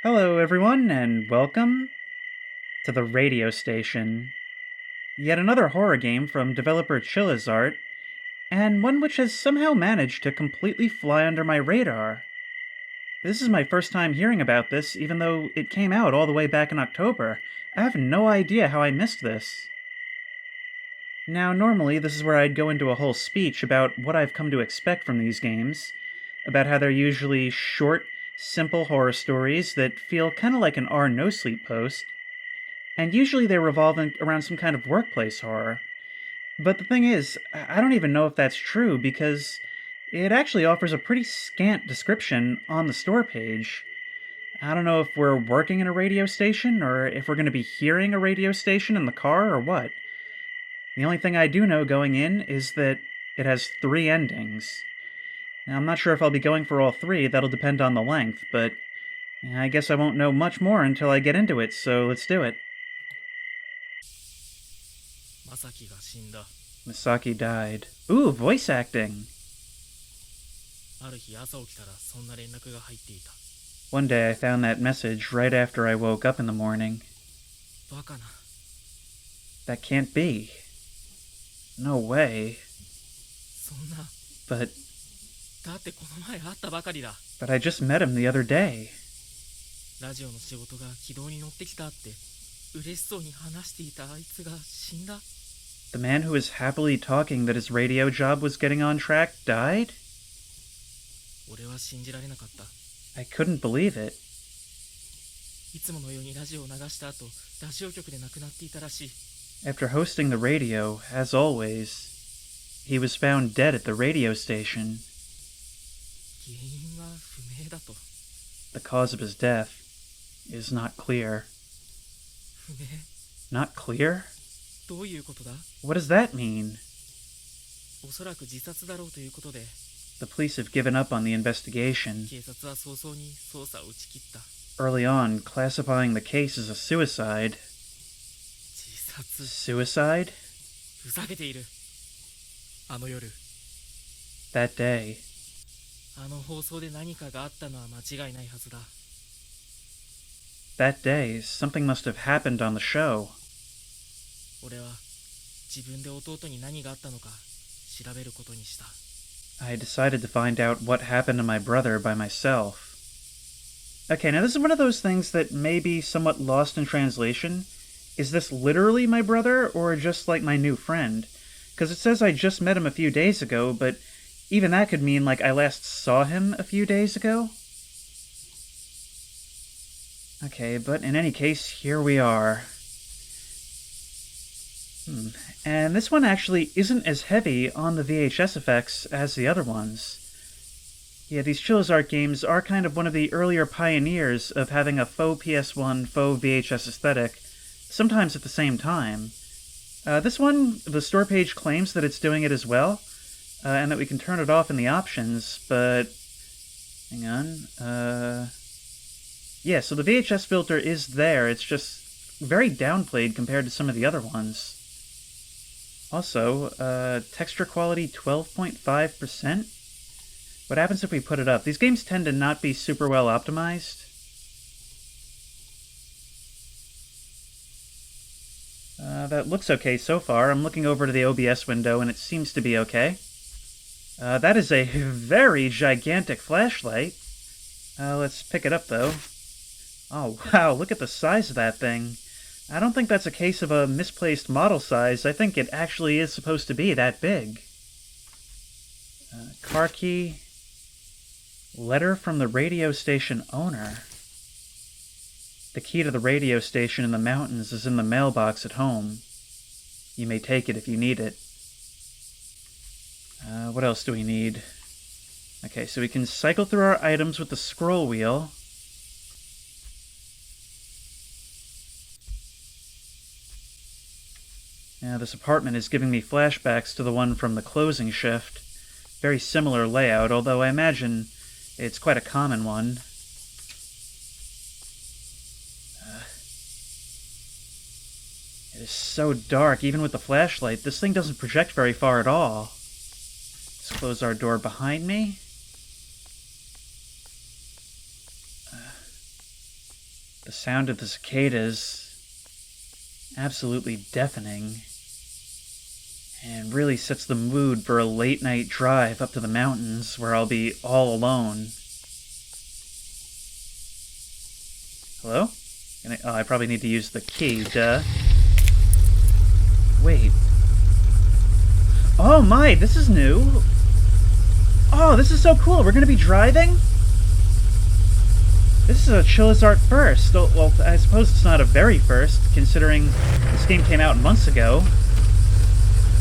Hello, everyone, and welcome to the radio station. Yet another horror game from developer Chilla's art, and one which has somehow managed to completely fly under my radar. This is my first time hearing about this, even though it came out all the way back in October. I have no idea how I missed this. Now, normally, this is where I'd go into a whole speech about what I've come to expect from these games, about how they're usually short, simple horror stories that feel kind of like an R no sleep post, and usually they revolve around some kind of workplace horror. But the thing is, I don't even know if that's true because it actually offers a pretty scant description on the store page. I don't know if we're working in a radio station or if we're going to be hearing a radio station in the car or what. The only thing I do know going in is that it has 3 endings. Now, I'm not sure if I'll be going for all 3, that'll depend on the length, but I guess I won't know much more until I get into it, so let's do it. Masaki died. Ooh, voice acting! One day I found that message right after I woke up in the morning. That can't be. No way. But I just met him the other day. The man who was happily talking that his radio job was getting on track died? I couldn't believe it. After hosting the radio, as always, he was found dead at the radio station. The cause of his death is not clear. Not clear? What does that mean? The police have given up on the investigation. Early on, classifying the case as a suicide. Suicide? That day. That day, something must have happened on the show. I decided to find out what happened to my brother by myself. Okay, now this is one of those things that may be somewhat lost in translation. Is this literally my brother, or just like my new friend? Because it says I just met him a few days ago, but even that could mean like I last saw him a few days ago? Okay, but in any case, here we are. And this one actually isn't as heavy on the VHS effects as the other ones. Yeah, these Chilla's Art games are kind of one of the earlier pioneers of having a faux PS1, faux VHS aesthetic, sometimes at the same time. This one, the store page claims that it's doing it as well, and that we can turn it off in the options, but hang on. Yeah, so the VHS filter is there, it's just very downplayed compared to some of the other ones. Also, texture quality 12.5%? What happens if we put it up? These games tend to not be super well optimized. That looks okay so far. I'm looking over to the OBS window and it seems to be okay. That is a very gigantic flashlight. Let's pick it up though. Oh wow, look at the size of that thing. I don't think that's a case of a misplaced model size. I think it actually is supposed to be that big. Car key. Letter from the radio station owner. The key to the radio station in the mountains is in the mailbox at home. You may take it if you need it. What else do we need? Okay, so we can cycle through our items with the scroll wheel. Now, this apartment is giving me flashbacks to the one from the closing shift. Very similar layout, although I imagine it's quite a common one. It is so dark, even with the flashlight. This thing doesn't project very far at all. Let's close our door behind me. The sound of the cicadas, absolutely deafening, and really sets the mood for a late night drive up to the mountains where I'll be all alone. Hello? I probably need to use the key, duh. Wait. Oh my, this is new. Oh, this is so cool. We're gonna be driving? This is a Chilla's art first. Well, I suppose it's not a very first, considering this game came out months ago.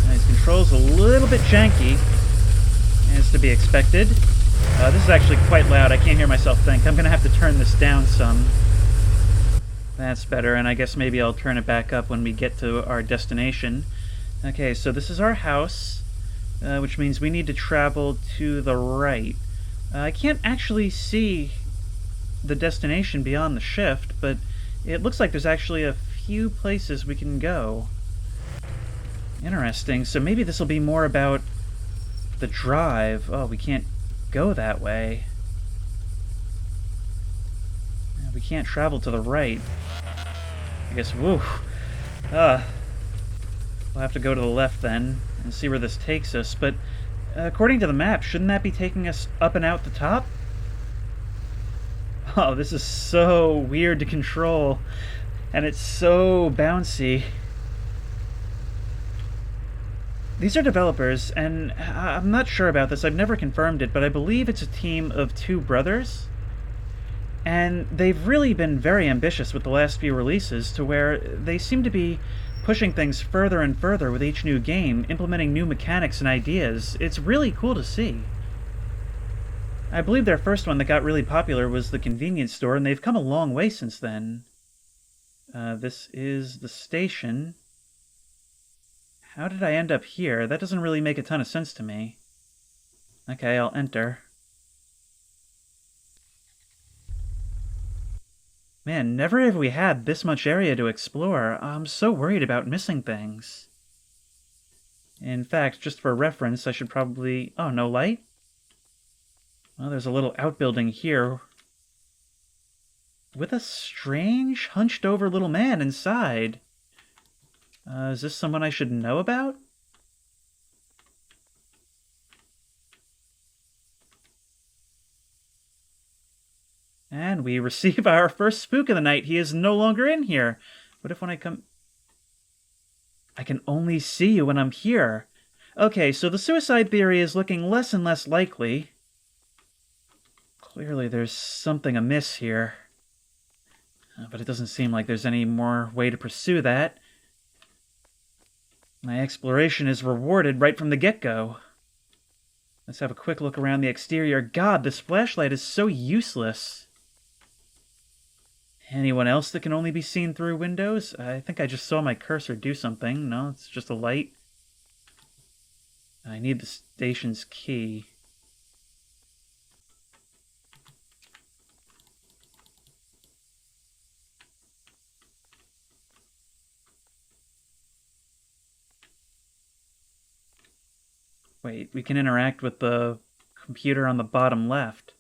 His controls a little bit janky, as to be expected. This is actually quite loud. I can't hear myself think. I'm gonna have to turn this down some. That's better, and I guess maybe I'll turn it back up when we get to our destination. Okay, so this is our house, which means we need to travel to the right. I can't actually see the destination beyond the shift, but it looks like there's actually a few places we can go. Interesting, so maybe this will be more about the drive. Oh, we can't go that way. We can't travel to the right. I guess, woo. We'll have to go to the left then and see where this takes us, but according to the map, shouldn't that be taking us up and out the top? Oh, this is so weird to control, and it's so bouncy. These are developers, and I'm not sure about this, I've never confirmed it, but I believe it's a team of two brothers. And they've really been very ambitious with the last few releases, to where they seem to be pushing things further and further with each new game, implementing new mechanics and ideas. It's really cool to see. I believe their first one that got really popular was the convenience store, and they've come a long way since then. This is the station. How did I end up here? That doesn't really make a ton of sense to me. Okay, I'll enter. Man, never have we had this much area to explore. I'm so worried about missing things. In fact, just for reference, I should probably... Oh, no light? Well, there's a little outbuilding here with a strange, hunched-over little man inside. Is this someone I should know about? And we receive our first spook of the night. He is no longer in here. What if when I come... I can only see you when I'm here. Okay, so the suicide theory is looking less and less likely. Clearly there's something amiss here. But it doesn't seem like there's any more way to pursue that. My exploration is rewarded right from the get-go. Let's have a quick look around the exterior. God, this flashlight is so useless. Anyone else that can only be seen through windows? I think I just saw my cursor do something. No, it's just a light. I need the station's key. Wait, we can interact with the computer on the bottom left.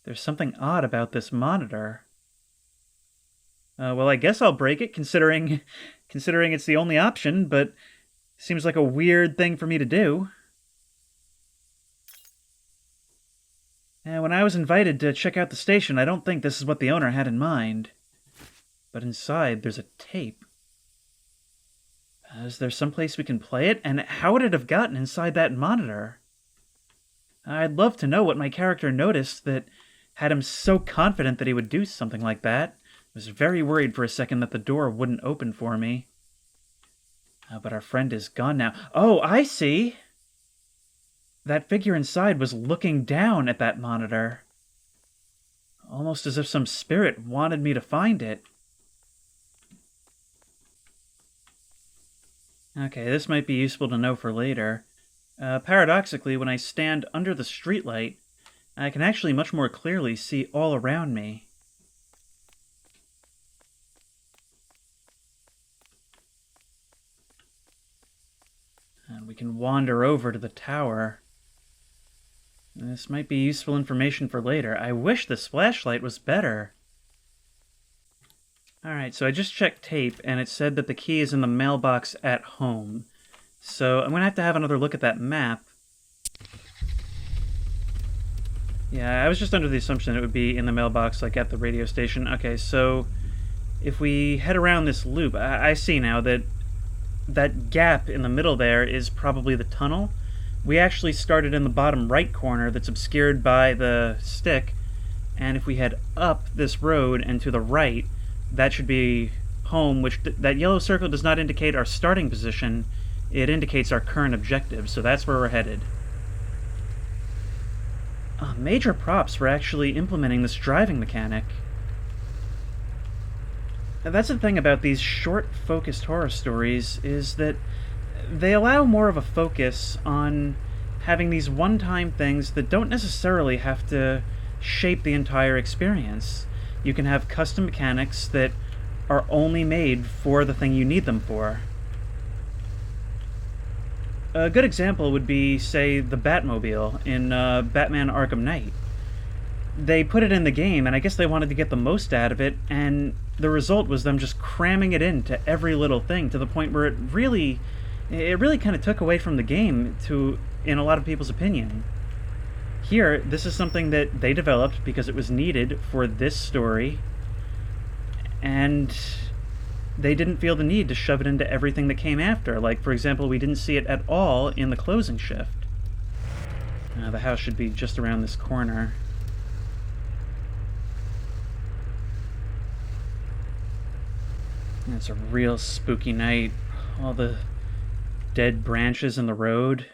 There's something odd about this monitor. Well, I guess I'll break it, considering it's the only option, but seems like a weird thing for me to do. When I was invited to check out the station, I don't think this is what the owner had in mind. But inside, there's a tape. Is there someplace we can play it? And how would it have gotten inside that monitor? I'd love to know what my character noticed that had him so confident that he would do something like that. I was very worried for a second that the door wouldn't open for me. But our friend is gone now. Oh, I see! That figure inside was looking down at that monitor. Almost as if some spirit wanted me to find it. Okay, this might be useful to know for later. Paradoxically, when I stand under the streetlight, I can actually much more clearly see all around me. And we can wander over to the tower. This might be useful information for later. I wish this flashlight was better. Alright, so I just checked tape, and it said that the key is in the mailbox at home. So I'm going to have another look at that map. Yeah, I was just under the assumption it would be in the mailbox, like at the radio station. Okay, so if we head around this loop, I see now that that gap in the middle there is probably the tunnel. We actually started in the bottom right corner that's obscured by the stick, and if we head up this road and to the right, that should be home, which that yellow circle does not indicate our starting position. It indicates our current objective, so that's where we're headed. Major props for actually implementing this driving mechanic. Now, that's the thing about these short, focused horror stories, is that they allow more of a focus on having these one-time things that don't necessarily have to shape the entire experience. You can have custom mechanics that are only made for the thing you need them for. A good example would be, say, the Batmobile in Batman Arkham Knight. They put it in the game, and I guess they wanted to get the most out of it, and the result was them just cramming it into every little thing to the point where it really kind of took away from the game, in a lot of people's opinion. Here, this is something that they developed because it was needed for this story, and they didn't feel the need to shove it into everything that came after. Like, for example, we didn't see it at all in the closing shift. The house should be just around this corner. It's a real spooky night. All the dead branches in the road.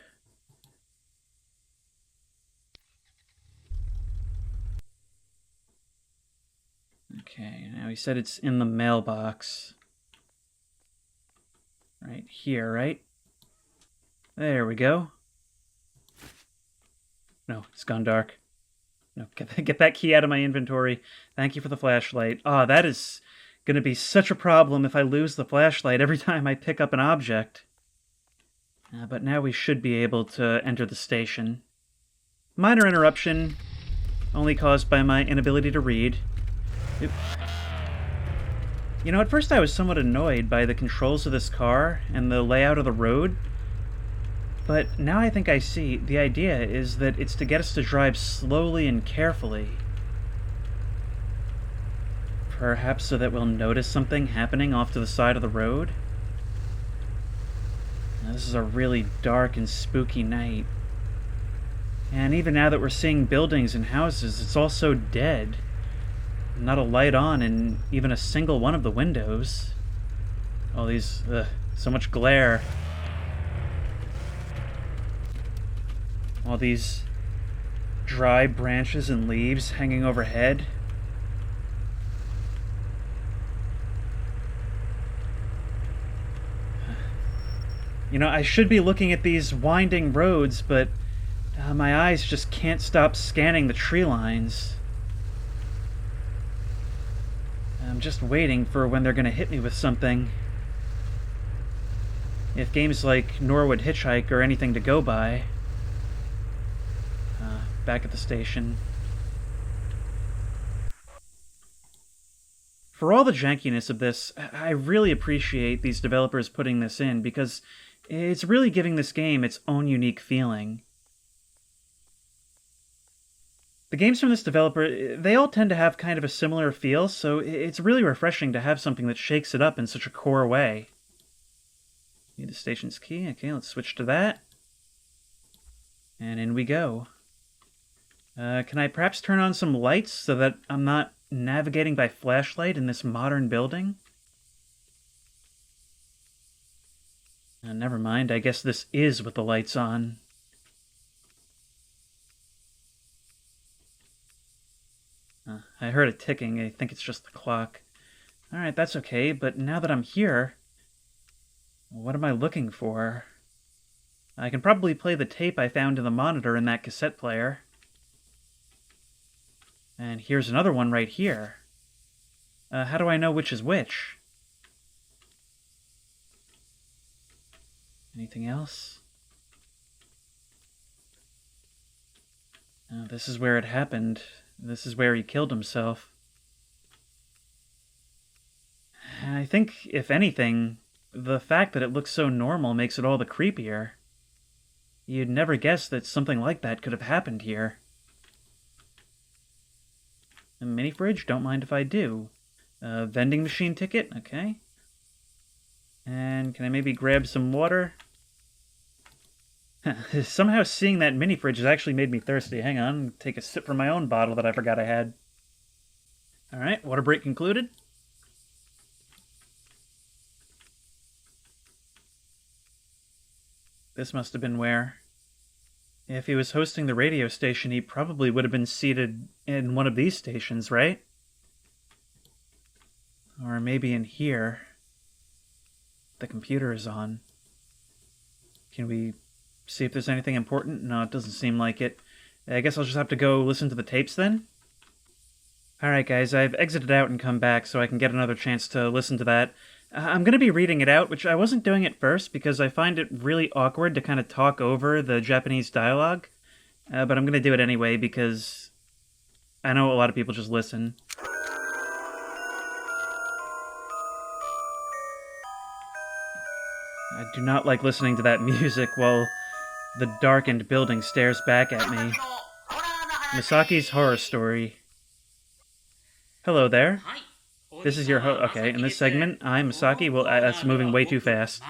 Okay, now he said it's in the mailbox. Right here, right? There we go. No, it's gone dark. No, get that key out of my inventory. Thank you for the flashlight. That is going to be such a problem if I lose the flashlight every time I pick up an object. But now we should be able to enter the station. Minor interruption, only caused by my inability to read. Oop. You know, at first I was somewhat annoyed by the controls of this car and the layout of the road, but now I think I see the idea is that it's to get us to drive slowly and carefully. Perhaps so that we'll notice something happening off to the side of the road? Now, this is a really dark and spooky night. And even now that we're seeing buildings and houses, it's all so dead. Not a light on in even a single one of the windows. All these, so much glare. All these dry branches and leaves hanging overhead. You know, I should be looking at these winding roads, but my eyes just can't stop scanning the tree lines. I'm just waiting for when they're going to hit me with something. If games like Norwood Hitchhike are anything to go by. Back at the station. For all the jankiness of this, I really appreciate these developers putting this in, because it's really giving this game its own unique feeling. The games from this developer, they all tend to have kind of a similar feel, so it's really refreshing to have something that shakes it up in such a core way. Need the station's key. Okay, let's switch to that. And in we go. Can I perhaps turn on some lights so that I'm not navigating by flashlight in this modern building? Never mind, I guess this is with the lights on. I heard it ticking. I think it's just the clock. Alright, that's okay, but now that I'm here, what am I looking for? I can probably play the tape I found in the monitor in that cassette player. And here's another one right here. How do I know which is which? Anything else? Oh, this is where it happened. This is where he killed himself. I think, if anything, the fact that it looks so normal makes it all the creepier. You'd never guess that something like that could have happened here. A mini fridge? Don't mind if I do. A vending machine ticket? Okay. And can I maybe grab some water? Somehow seeing that mini fridge has actually made me thirsty. Hang on, take a sip from my own bottle that I forgot I had. Alright, water break concluded. This must have been where... If he was hosting the radio station, he probably would have been seated in one of these stations, right? Or maybe in here. The computer is on. Can we see if there's anything important? No, it doesn't seem like it. I guess I'll just have to go listen to the tapes then? Alright guys, I've exited out and come back so I can get another chance to listen to that. I'm going to be reading it out, which I wasn't doing at first because I find it really awkward to kind of talk over the Japanese dialogue. But I'm going to do it anyway because I know a lot of people just listen. I do not like listening to that music while the darkened building stares back at me. Misaki's horror story. Hello there. This is your okay, in this segment, I'm Misaki. Well, that's moving way too fast.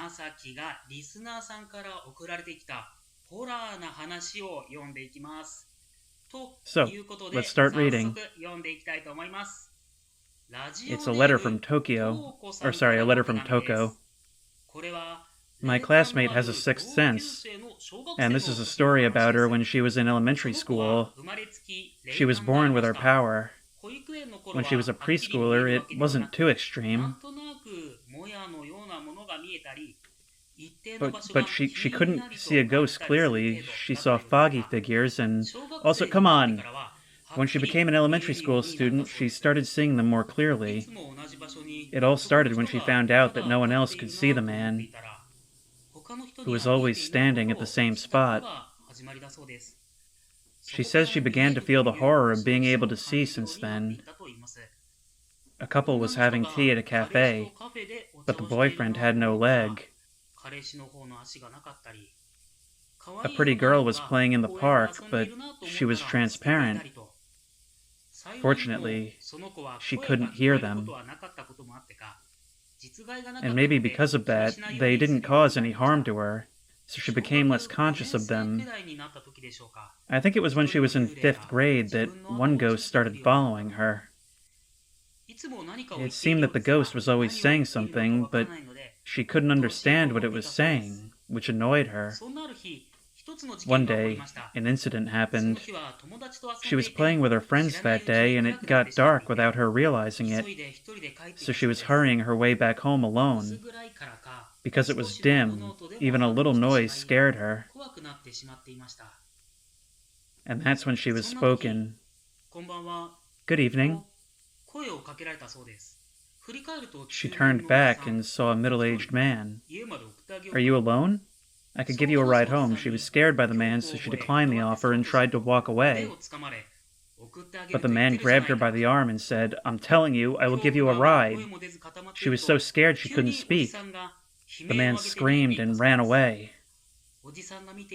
So, let's start reading. It's a letter from Tokyo. Or sorry, a letter from Toko. My classmate has a sixth sense, and this is a story about her when she was in elementary school. She was born with her power. When she was a preschooler, it wasn't too extreme. But she couldn't see a ghost clearly. She saw foggy figures, and also, come on! When she became an elementary school student, she started seeing them more clearly. It all started when she found out that no one else could see the man, who was always standing at the same spot. She says she began to feel the horror of being able to see since then. A couple was having tea at a cafe, but the boyfriend had no leg. A pretty girl was playing in the park, but she was transparent. Fortunately, she couldn't hear them. And maybe because of that, they didn't cause any harm to her, so she became less conscious of them. I think it was when she was in 5th grade that one ghost started following her. It seemed that the ghost was always saying something, but she couldn't understand what it was saying, which annoyed her. One day, an incident happened. She was playing with her friends that day, and it got dark without her realizing it, so she was hurrying her way back home alone. Because it was dim, even a little noise scared her. And that's when she was spoken. Good evening. She turned back and saw a middle-aged man. Are you alone? I could give you a ride home. She was scared by the man, so she declined the offer and tried to walk away. But the man grabbed her by the arm and said, "I'm telling you, I will give you a ride." She was so scared she couldn't speak. The man screamed and ran away.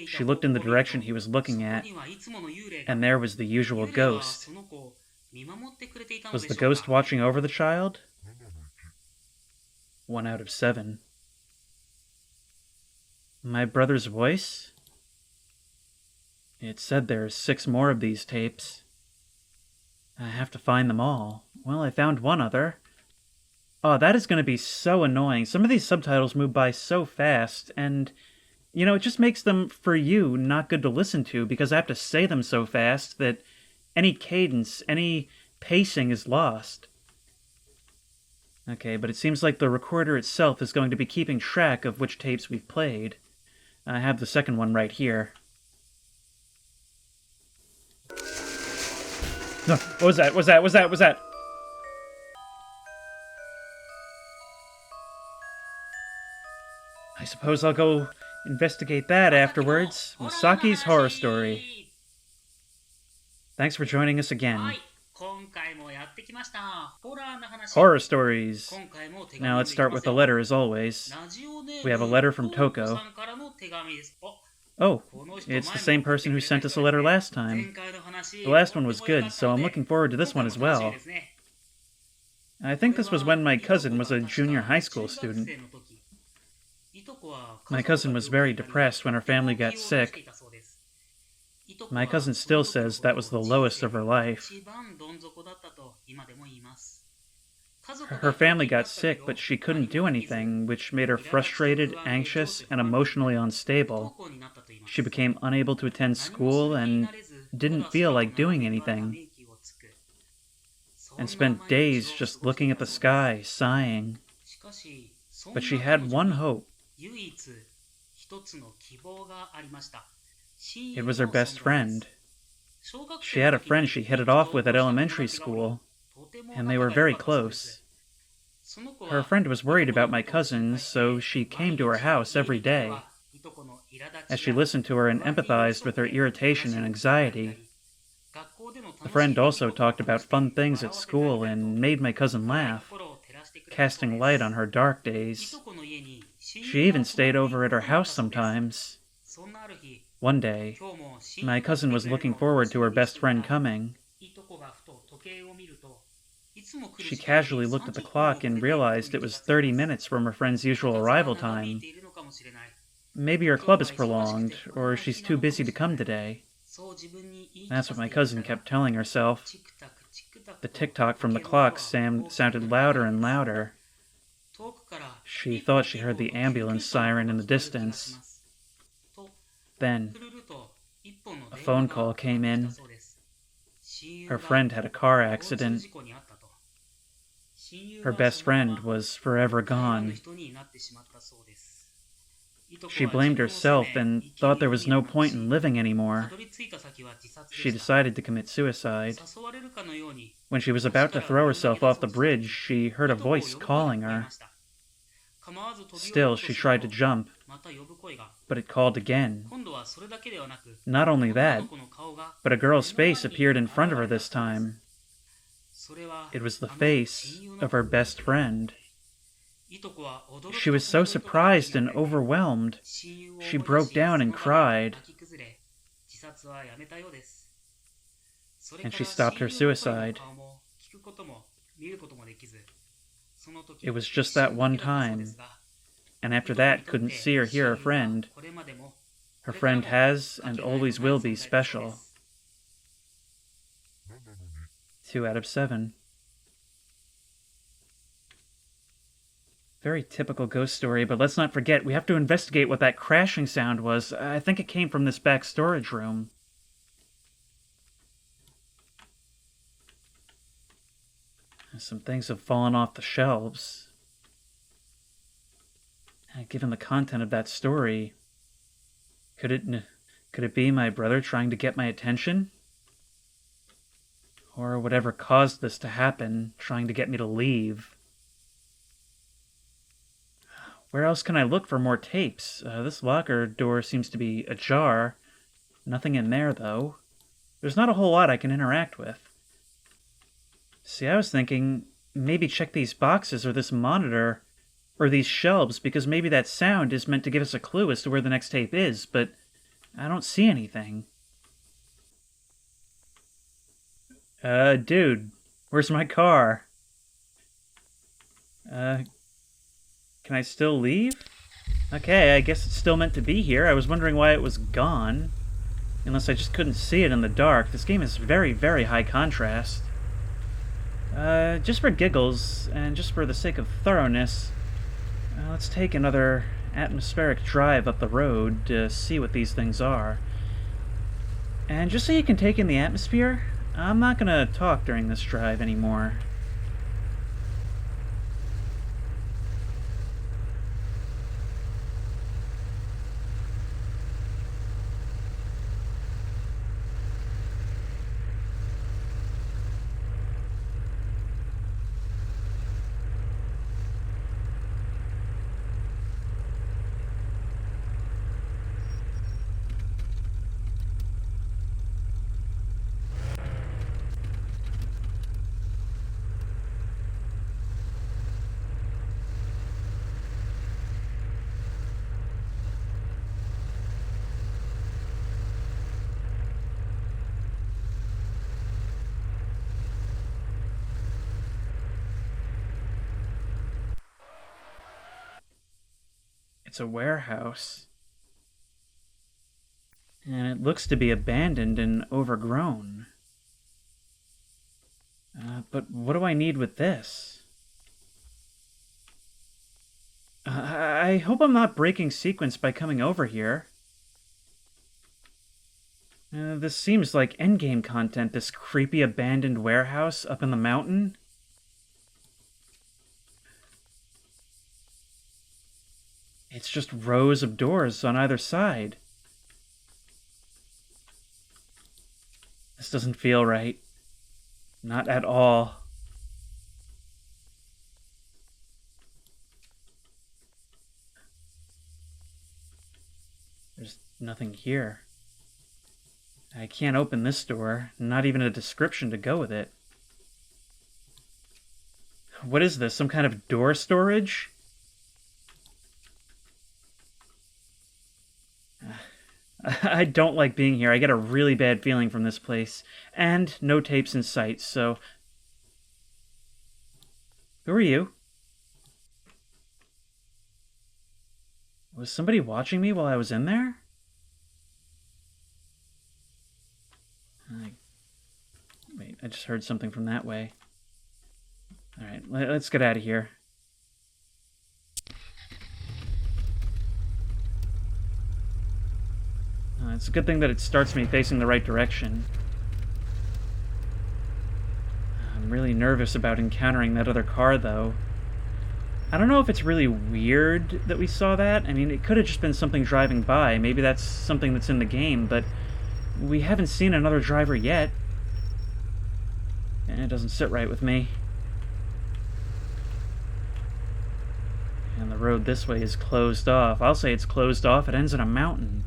She looked in the direction he was looking at, and there was the usual ghost. Was the ghost watching over the child? 1 out of 7. My brother's voice? It said there's 6 more of these tapes. I have to find them all. Well, I found one other. Oh, that is going to be so annoying. Some of these subtitles move by so fast, and, you know, it just makes them, for you, not good to listen to, because I have to say them so fast that any cadence, any pacing is lost. Okay, but it seems like the recorder itself is going to be keeping track of which tapes we've played. I have the second one right here. No, what was that? What's that? I suppose I'll go investigate that afterwards. Misaki's horror story. Thanks for joining us は again. い、今回もやってきました。ホラーの話。 Horror stories. 今回も手 Now 紙 let's 読んでいき start ま with す the よ。 letter as always. ラジオネ We ー have a ム letter from トウコ Toko. さんからの手紙です。お、 Oh, この人 it's 前 the も same 送って person く who れた sent us 人 a です letter ね。 last 前 time. 回の話 The last と one って was も良 good, かった so の I'm で looking forward to this 今 one 回 as も楽しみ well. ですね。 I こ think れ this was when は my いとこ cousin が was a 確 junior か high 中 school 学 student. 生の時、いとこは家 My 族が cousin 病 was 気に very なり depressed when her とても family 気を got 落として sick. いたそうです。いとこ My は cousin その still 時の says こ that と was the を人 lowest 生 of her で life. 一番どん底だったと今でも言います。家族 Her が病 family 気にな got ったけ sick, ど but she 何 couldn't も do できず、 anything, which made her 苛立ちと frustrated, 不安で情 anxious, 緒 and 不安定にな emotionally り不 unstable. 登校になったと言いま She す。 became unable to attend 何もす school る気にな and れず、た didn't だ feel 空を like 眺 doing めるからた anything, め息をつく。そ and んな spent 毎 days 日を just 過ごして looking い at た the そうです。 sky, sighing. しかし、そ But ん she な had 彼女 one に hope. 唯一一つの希望がありました。親 It 友 was her の best 存在です。 friend. 小学 She 生の had a 時 friend に she hit 意 it 気 off 投 with 合 at した友 elementary 達がおり、 school, とても and they 仲 were が良 very かったそうで close. す。その子 Her は friend was いと worried この about こ my とを心 cousins, 配し so て、 she 毎 came to her 日 house 家 every に来て day. はいとこの苛 As 立ち she や listened to her and 不安に寄り empathized 添っ with her て irritation 話 and を聞いてあげた anxiety, り、学校での the 楽しい friend 出来 also 事を talked 話 about して fun things 笑 at わせてあげ school たりと and made my cousin 暗い laugh, 心を照らしてくれたそう casting で light on す。 her dark いと days. この家に親 She 友が even 泊まっ stayed てい over く at こ her とになっ house たそうです。 sometimes. そんなある日、 One day, 今日も親 my 友が来 cousin て was くれる looking のを楽 forward し to み her にし best ていた friend ら、 coming. いとこがふと時計を見ると、いつも来る She 時間より casually looked at the 30分 clock 遅 and れていること realized に it 気 was がつき 30 ます。 minutes from her friend's 部 usual 活が arrival 長引い time. ているのかもしれない。 Maybe her 今 club 日 is は忙しく prolonged, てこの or まま she's 気 too の毒 busy で to しかな come い。 today. そう自分に言い聞 That's か what せ my ていまし cousin たが、 kept telling herself. チクタクチクタ The クと tick-tock 時 from the 計の音 clock は遠くに sounded 響き louder 渡り and ます。 louder. 遠くから She ピーポー thought ピ she ーポ heard ー the と救急 ambulance 車の音 siren が in 聞 the こえる気がし distance. ます。と、 Then, くるると一本の a 電 phone 話が call かかって came きた in. そうです。親 Her 友が friend had a car 交通 accident. 事故に遭ったと。親友 Her は best そのま friend ま was forever 帰らぬ gone. 人になってしまったそうです。いとこ She は自 blamed 分を責 herself め、 and 生き thought る there 意 was 味を no なく point in し、 living た anymore. どり着いた先は自殺 She でした。 decided to commit suicide. 誘われるかのように When she was 橋 about か to ら throw 身を投げ herself 出 off そ the うとした bridge, 時、 she heard い a とこを voice 呼ぶ声が calling 聞こえ her. ました。構わず飛び降り Still, ようと she する tried と、 to jump, また呼ぶ声が。 but it called again. 今度はそれだけではなく、 Not only 女 that, の子の顔が but a 目 girl's の前 face に appeared in 現 front of her れた this そうです。 time. それは It was the あの face 親友の of her 声でし best た。 friend. いとこは驚き She と was 戸 so 惑いと悲 surprised しみに and あふれて、 overwhelmed, 親友を she 思い出 broke し、 down そ and の場で cried, 泣き崩れ、自殺はやめたようです。それ and か she ら stopped 親 her 友の声も suicide. 顔も聞くことも見ることもできず、その時 It was 一 just that 瞬だ one けだったそうで time, すが、 and い after とこに that とっ couldn't て see or 親 hear 友 her は friend. これまでもこ Her れから friend も has か and けがえの always ない will 存 be 在だそうで special. す。 2 out of 7. Very typical ghost story, but let's not forget, we have to investigate what that crashing sound was. I think it came from this back storage room. Some things have fallen off the shelves. Given the content of that story, could it be my brother trying to get my attention? Or whatever caused this to happen, trying to get me to leave? Where else can I look for more tapes? This locker door seems to be ajar. Nothing in there, though. There's not a whole lot I can interact with. See, I was thinking, maybe check these boxes or this monitor, or these shelves, because maybe that sound is meant to give us a clue as to where the next tape is, but I don't see anything. Dude, where's my car? Can I still leave? Okay, I guess it's still meant to be here. I was wondering why it was gone. Unless I just couldn't see it in the dark. This game is very, very high contrast. Just for giggles, and just for the sake of thoroughness, let's take another atmospheric drive up the road to see what these things are. And just so you can take in the atmosphere, I'm not gonna talk during this drive anymore. It's a warehouse. And it looks to be abandoned and overgrown. But what do I need with this? I hope I'm not breaking sequence by coming over here. This seems like endgame content, this creepy abandoned warehouse up in the mountain. It's just rows of doors on either side. This doesn't feel right. Not at all. There's nothing here. I can't open this door, not even a description to go with it. What is this, some kind of door storage? I don't like being here. I get a really bad feeling from this place. And no tapes in sight, so... Who are you? Was somebody watching me while I was in there? Wait, I just heard something from that way. Alright, let's get out of here. It's a good thing that it starts me facing the right direction. I'm really nervous about encountering that other car, though. I don't know if it's really weird that we saw that. I mean, it could have just been something driving by. Maybe that's something that's in the game, but we haven't seen another driver yet. And it doesn't sit right with me. And the road this way is closed off. I'll say it's closed off. It ends in a mountain.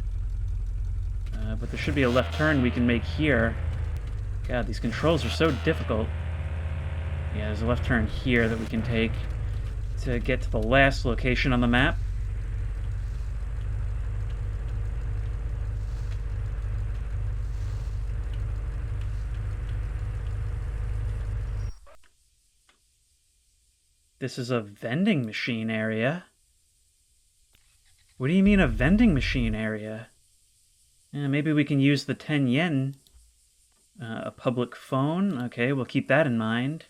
But there should be a left turn we can make here. God, these controls are so difficult. Yeah, there's a left turn here that we can take to get to the last location on the map. This is a vending machine area. What do you mean a vending machine area? Maybe we can use the 10 yen. A public phone. Okay, we'll keep that in mind.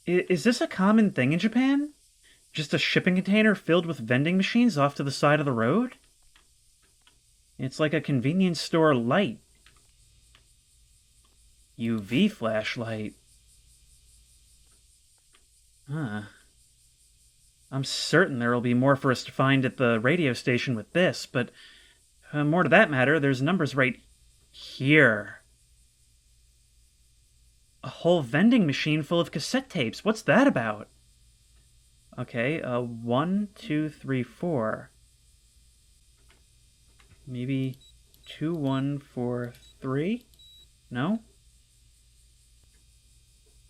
Is this a common thing in Japan? Just a shipping container filled with vending machines off to the side of the road? It's like a convenience store light. UV flashlight. Huh. I'm certain there will be more for us to find at the radio station with this, but more to that matter, there's numbers right here. A whole vending machine full of cassette tapes. What's that about? Okay, 1, 2, 3, 4. Maybe 2, 1, 4, 3? No?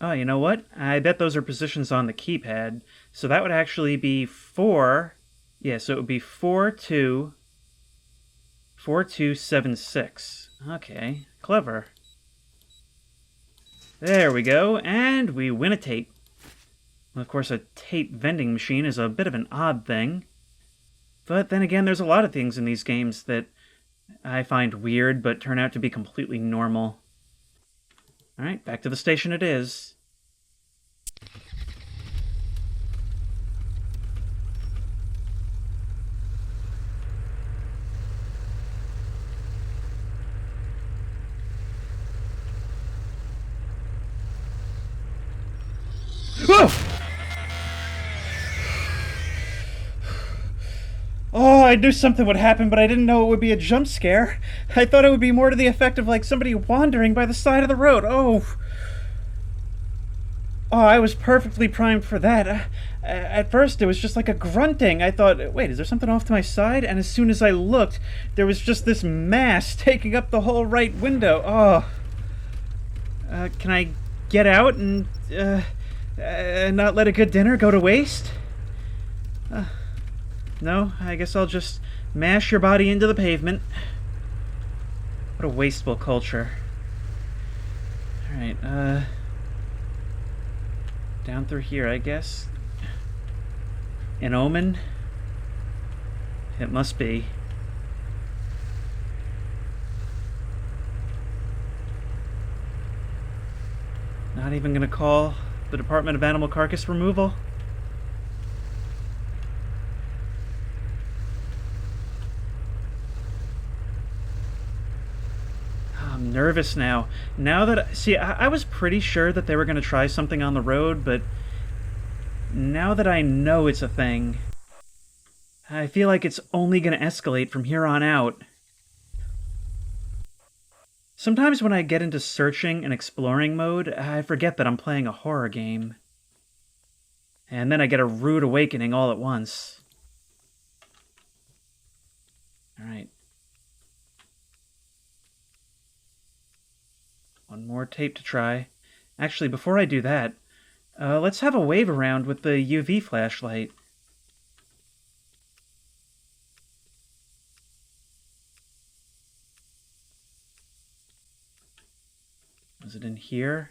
Oh, you know what? I bet those are positions on the keypad. So that would actually be 4. Yeah, so it would be 4, 2, 4, 2, 7, 6. Okay, clever. There we go, and we win a tape. Well, of course, a tape vending machine is a bit of an odd thing. But then again, there's a lot of things in these games that I find weird, but turn out to be completely normal. Alright, back to the station it is. Whoa! Oh, I knew something would happen, but I didn't know it would be a jump scare. I thought it would be more to the effect of like somebody wandering by the side of the road. Oh, I was perfectly primed for that. At first, it was just like a grunting. I thought, wait, is there something off to my side? And as soon as I looked, there was just this mass taking up the whole right window. Oh. Can I get out and not let a good dinner go to waste? No, I guess I'll just mash your body into the pavement. What a wasteful culture. Alright, down through here, I guess. An omen? It must be. Not even gonna call the Department of Animal Carcass Removal? I'm nervous now. Now that... See, I was pretty sure that they were gonna try something on the road, but... now that I know it's a thing... I feel like it's only gonna escalate from here on out. Sometimes when I get into searching and exploring mode, I forget that I'm playing a horror game. And then I get a rude awakening all at once. Alright. One more tape to try. Actually, before I do that, let's have a wave around with the UV flashlight. Was it in here?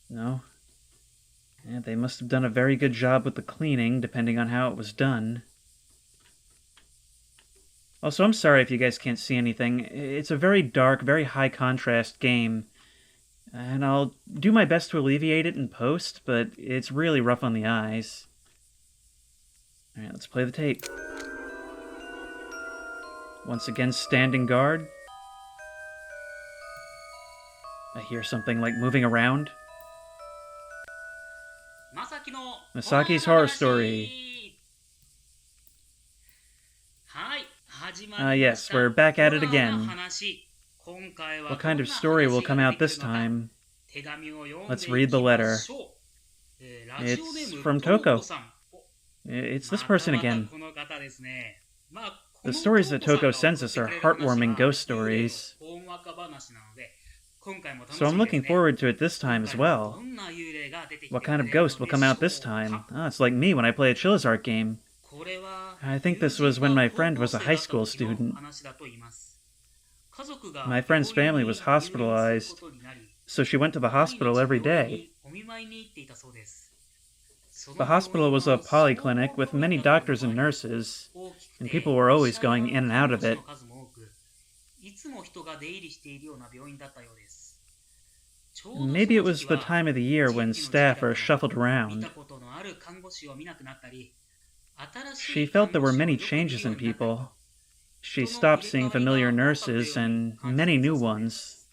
No. Yeah, they must have done a very good job with the cleaning, depending on how it was done. Also, I'm sorry if you guys can't see anything. It's a very dark, very high contrast game. And I'll do my best to alleviate it in post, but it's really rough on the eyes. Alright, let's play the tape. Once again, standing guard. I hear something like moving around. Masaki's horror story. Yes, we're back at it again. What kind of story will come out this time? Let's read the letter. It's from Toko. It's this person again. The stories that Toko sends us are heartwarming ghost stories. So I'm looking forward to it this time as well. What kind of ghost will come out this time? Oh, it's like me when I play a Chilla's art game. I think this was when my friend was a high school student. My friend's family was hospitalized, so she went to the hospital every day. The hospital was a polyclinic with many doctors and nurses, and people were always going in and out of it. Maybe it was the time of the year when staff are shuffled around. She felt there were many changes in people. She stopped seeing familiar nurses and many new ones.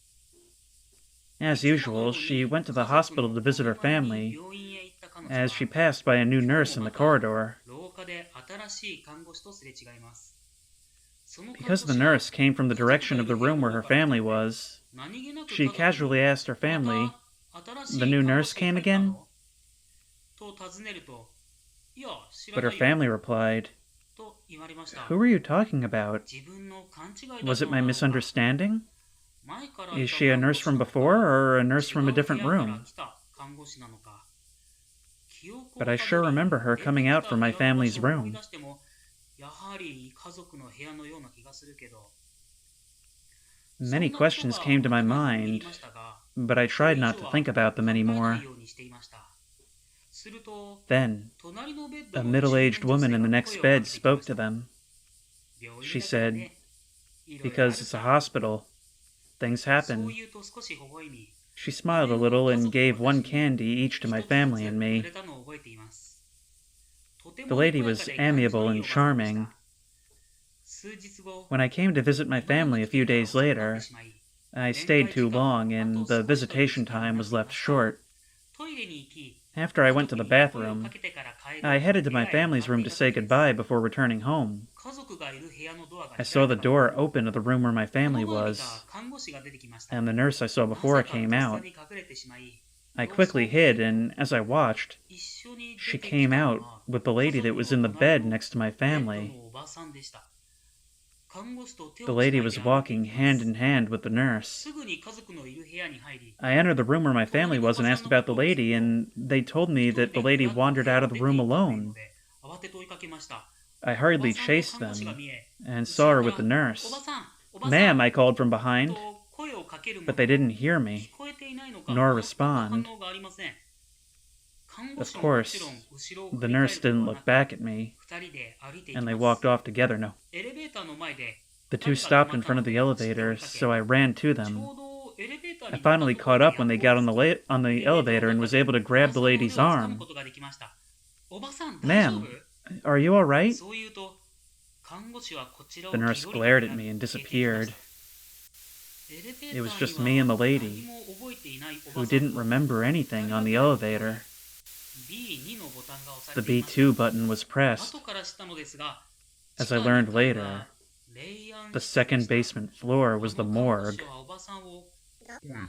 As usual, she went to the hospital to visit her family, as she passed by a new nurse in the corridor. Because the nurse came from the direction of the room where her family was, she casually asked her family, "The new nurse came again?" But her family replied, "Who are you talking about? Was it my misunderstanding? Is she a nurse from before, or a nurse from a different room?" But I sure remember her coming out from my family's room. Many questions came to my mind, but I tried not to think about them anymore. Then, a middle-aged woman in the next bed spoke to them. She said, "Because it's a hospital, things happen." She smiled a little and gave one candy each to my family and me. The lady was amiable and charming. When I came to visit my family a few days later, I stayed too long and the visitation time was left short. After I went to the bathroom, I headed to my family's room to say goodbye before returning home. I saw the door open to the room where my family was, and the nurse I saw before came out. I quickly hid, and as I watched, she came out with the lady that was in the bed next to my family. The lady was walking hand in hand with the nurse. I entered the room where my family was and asked about the lady, and they told me that the lady wandered out of the room alone. I hurriedly chased them and saw her with the nurse. "Ma'am," I called from behind. but they didn't hear me, nor respond. Of course, the nurse didn't look back at me, and they walked off together. No. The two stopped in front of the elevator, so I ran to them. I finally caught up when they got on the elevator and was able to grab the lady's arm. Ma'am, are you all right? The nurse glared at me and disappeared. It was just me and the lady, who didn't remember anything on the elevator. The B2 button was pressed. As I learned later, the second basement floor was the morgue.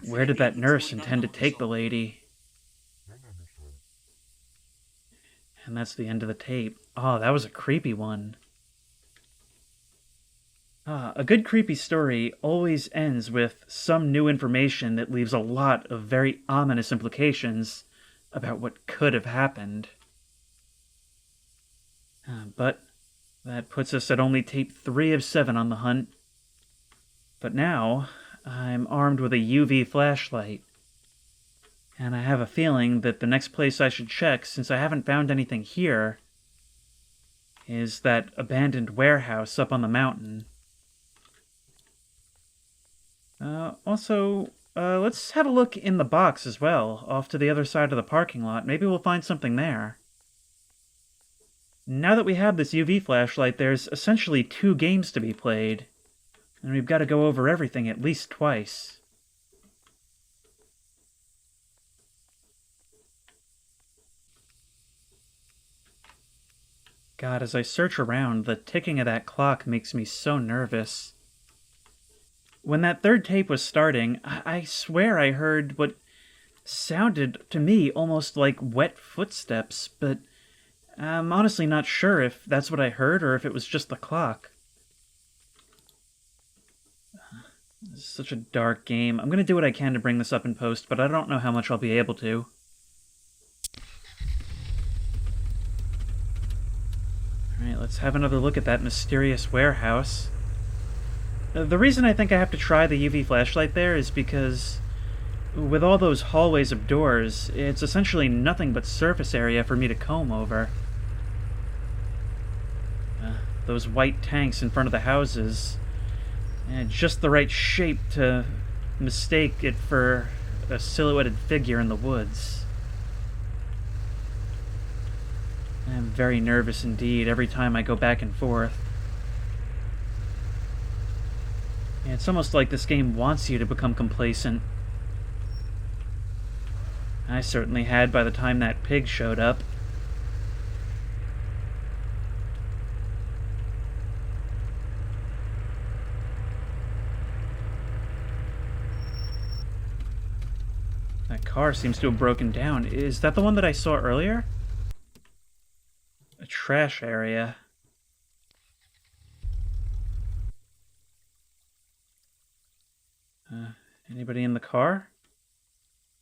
Where did that nurse intend to take the lady? And that's the end of the tape. Oh, that was a creepy one. A good creepy story always ends with some new information that leaves a lot of very ominous implications about what could have happened. But that puts us at only tape 3 of 7 on the hunt. But now, I'm armed with a UV flashlight. And I have a feeling that the next place I should check, since I haven't found anything here, is that abandoned warehouse up on the mountain. Also, let's have a look in the box as well, off to the other side of the parking lot. Maybe we'll find something there. Now that we have this UV flashlight, there's essentially 2 games to be played, and we've got to go over everything at least twice. God, as I search around, the ticking of that clock makes me so nervous. When that third tape was starting, I swear I heard what sounded to me almost like wet footsteps, but I'm honestly not sure if that's what I heard or if it was just the clock. This is such a dark game. I'm going to do what I can to bring this up in post, but I don't know how much I'll be able to. Alright, let's have another look at that mysterious warehouse. The reason I think I have to try the UV flashlight there is because with all those hallways of doors, it's essentially nothing but surface area for me to comb over. Those white tanks in front of the houses, just the right shape to mistake it for a silhouetted figure in the woods. I'm very nervous indeed every time I go back and forth. It's almost like this game wants you to become complacent. I certainly had by the time that pig showed up. That car seems to have broken down. Is that the one that I saw earlier? A trash area. Anybody in the car?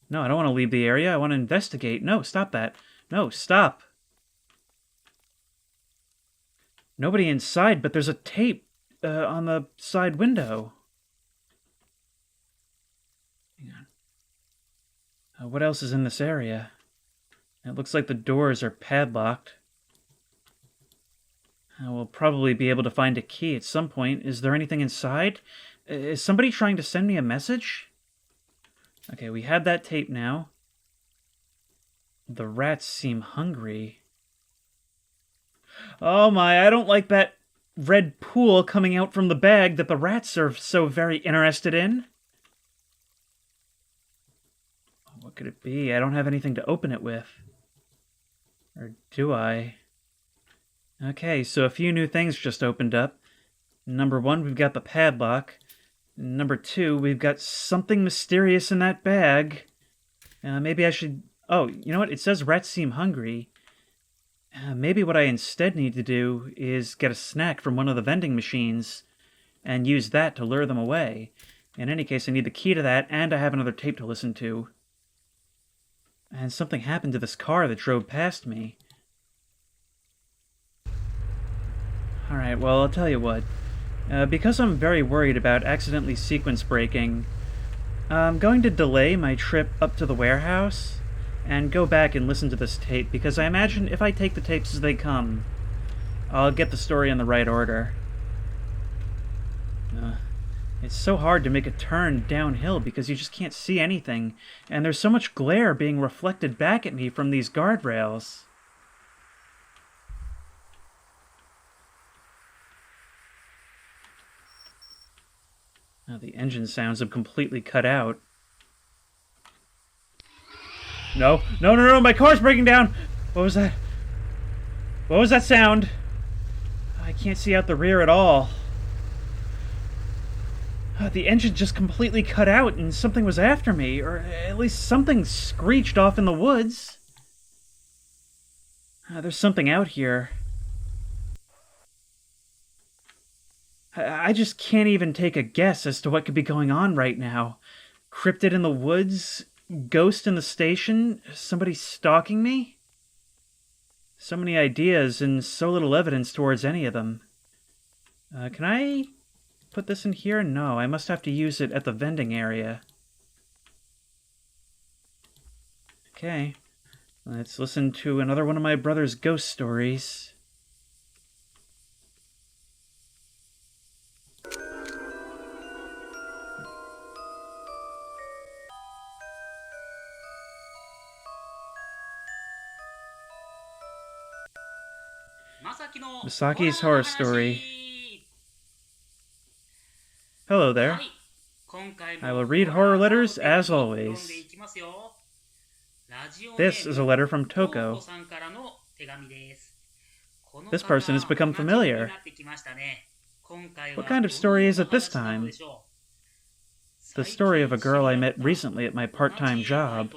No, I don't want to leave the area. I want to investigate. No, stop that. No, stop. Nobody inside, but there's a tape on the side window. Hang on. What else is in this area? It looks like the doors are padlocked. We'll probably be able to find a key at some point. Is there anything inside? Is somebody trying to send me a message? Okay, we have that tape now. The rats seem hungry. Oh my, I don't like that red pool coming out from the bag that the rats are so very interested in. What could it be? I don't have anything to open it with. Or do I? Okay, so a few new things just opened up. Number 1, we've got the padlock. Number 2, we've got something mysterious in that bag. Maybe I should... Oh, you know what? It says rats seem hungry. Maybe what I instead need to do is get a snack from one of the vending machines and use that to lure them away. In any case, I need the key to that, and I have another tape to listen to. And something happened to this car that drove past me. Alright, well, I'll tell you what. Because I'm very worried about accidentally sequence breaking, I'm going to delay my trip up to the warehouse and go back and listen to this tape because I imagine if I take the tapes as they come, I'll get the story in the right order. It's so hard to make a turn downhill because you just can't see anything, and there's so much glare being reflected back at me from these guardrails. Now the engine sounds have completely cut out. No, no, no, no, my car's breaking down! What was that? What was that sound? I can't see out the rear at all. The engine just completely cut out and something was after me, or at least something screeched off in the woods. There's something out here. I just can't even take a guess as to what could be going on right now. Cryptid in the woods? Ghost in the station? Somebody stalking me? So many ideas and so little evidence towards any of them. Can I put this in here? No, I must have to use it at the vending area. Okay, let's listen to another one of my brother's ghost stories. Masaki's horror story. Hello there. I will read horror letters as always. This is a letter from Toko. This person has become familiar. What kind of story is it this time? The story of a girl I met recently at my part-time job.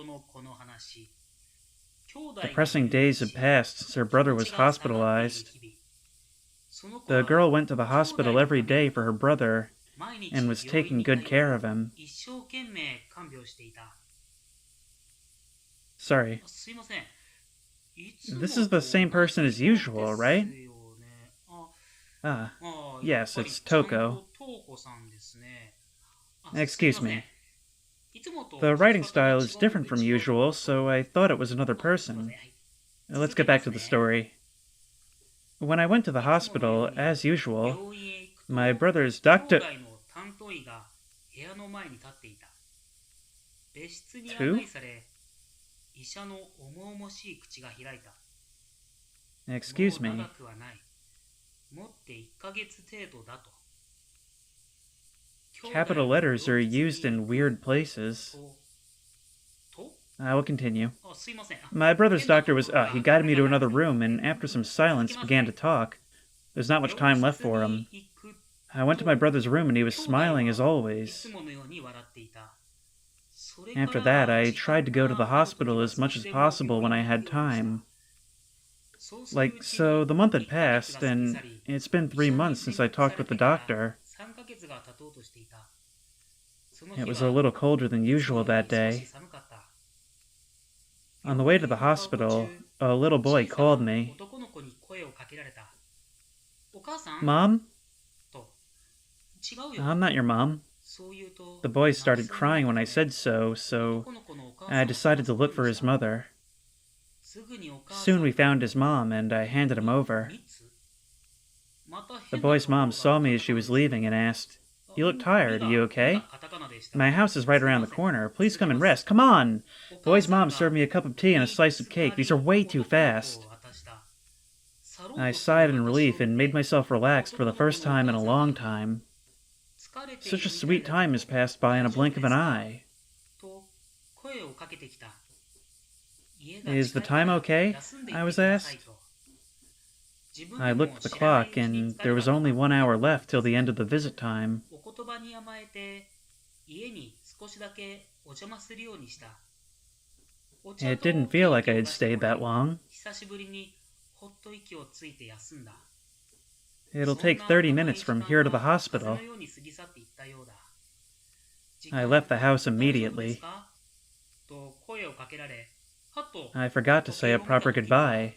Depressing days had passed since her brother was hospitalized. The girl went to the hospital every day for her brother and was taking good care of him. Sorry. This is the same person as usual, right? Ah, yes, it's Toko. Excuse me. The writing style is different from usual, so I thought it was another person. Let's get back to the story. When I went to the hospital, as usual, my brother's doctor... Two? Excuse me. Capital letters are used in weird places. I will continue. My brother's doctor was... he guided me to another room, and after some silence, began to talk. There's not much time left for him. I went to my brother's room, and he was smiling as always. After that, I tried to go to the hospital as much as possible when I had time. So the month had passed, and it's been 3 months since I talked with the doctor. It was a little colder than usual that day. On the way to the hospital, a little boy called me. Mom? I'm not your mom. The boy started crying when I said so I decided to look for his mother. Soon we found his mom, and I handed him over. The boy's mom saw me as she was leaving and asked, "You look tired, are you okay? My house is right around the corner. Please come and rest. Come on!" Boy's mom served me a cup of tea and a slice of cake. These are way too fast. I sighed in relief and made myself relaxed for the first time in a long time. Such a sweet time has passed by in a blink of an eye. Is the time okay? I was asked. I looked at the clock, and there was only 1 hour left till the end of the visit time. It didn't feel like I had stayed that long. It'll take 30 minutes from here to the hospital. I left the house immediately. I forgot to say a proper goodbye.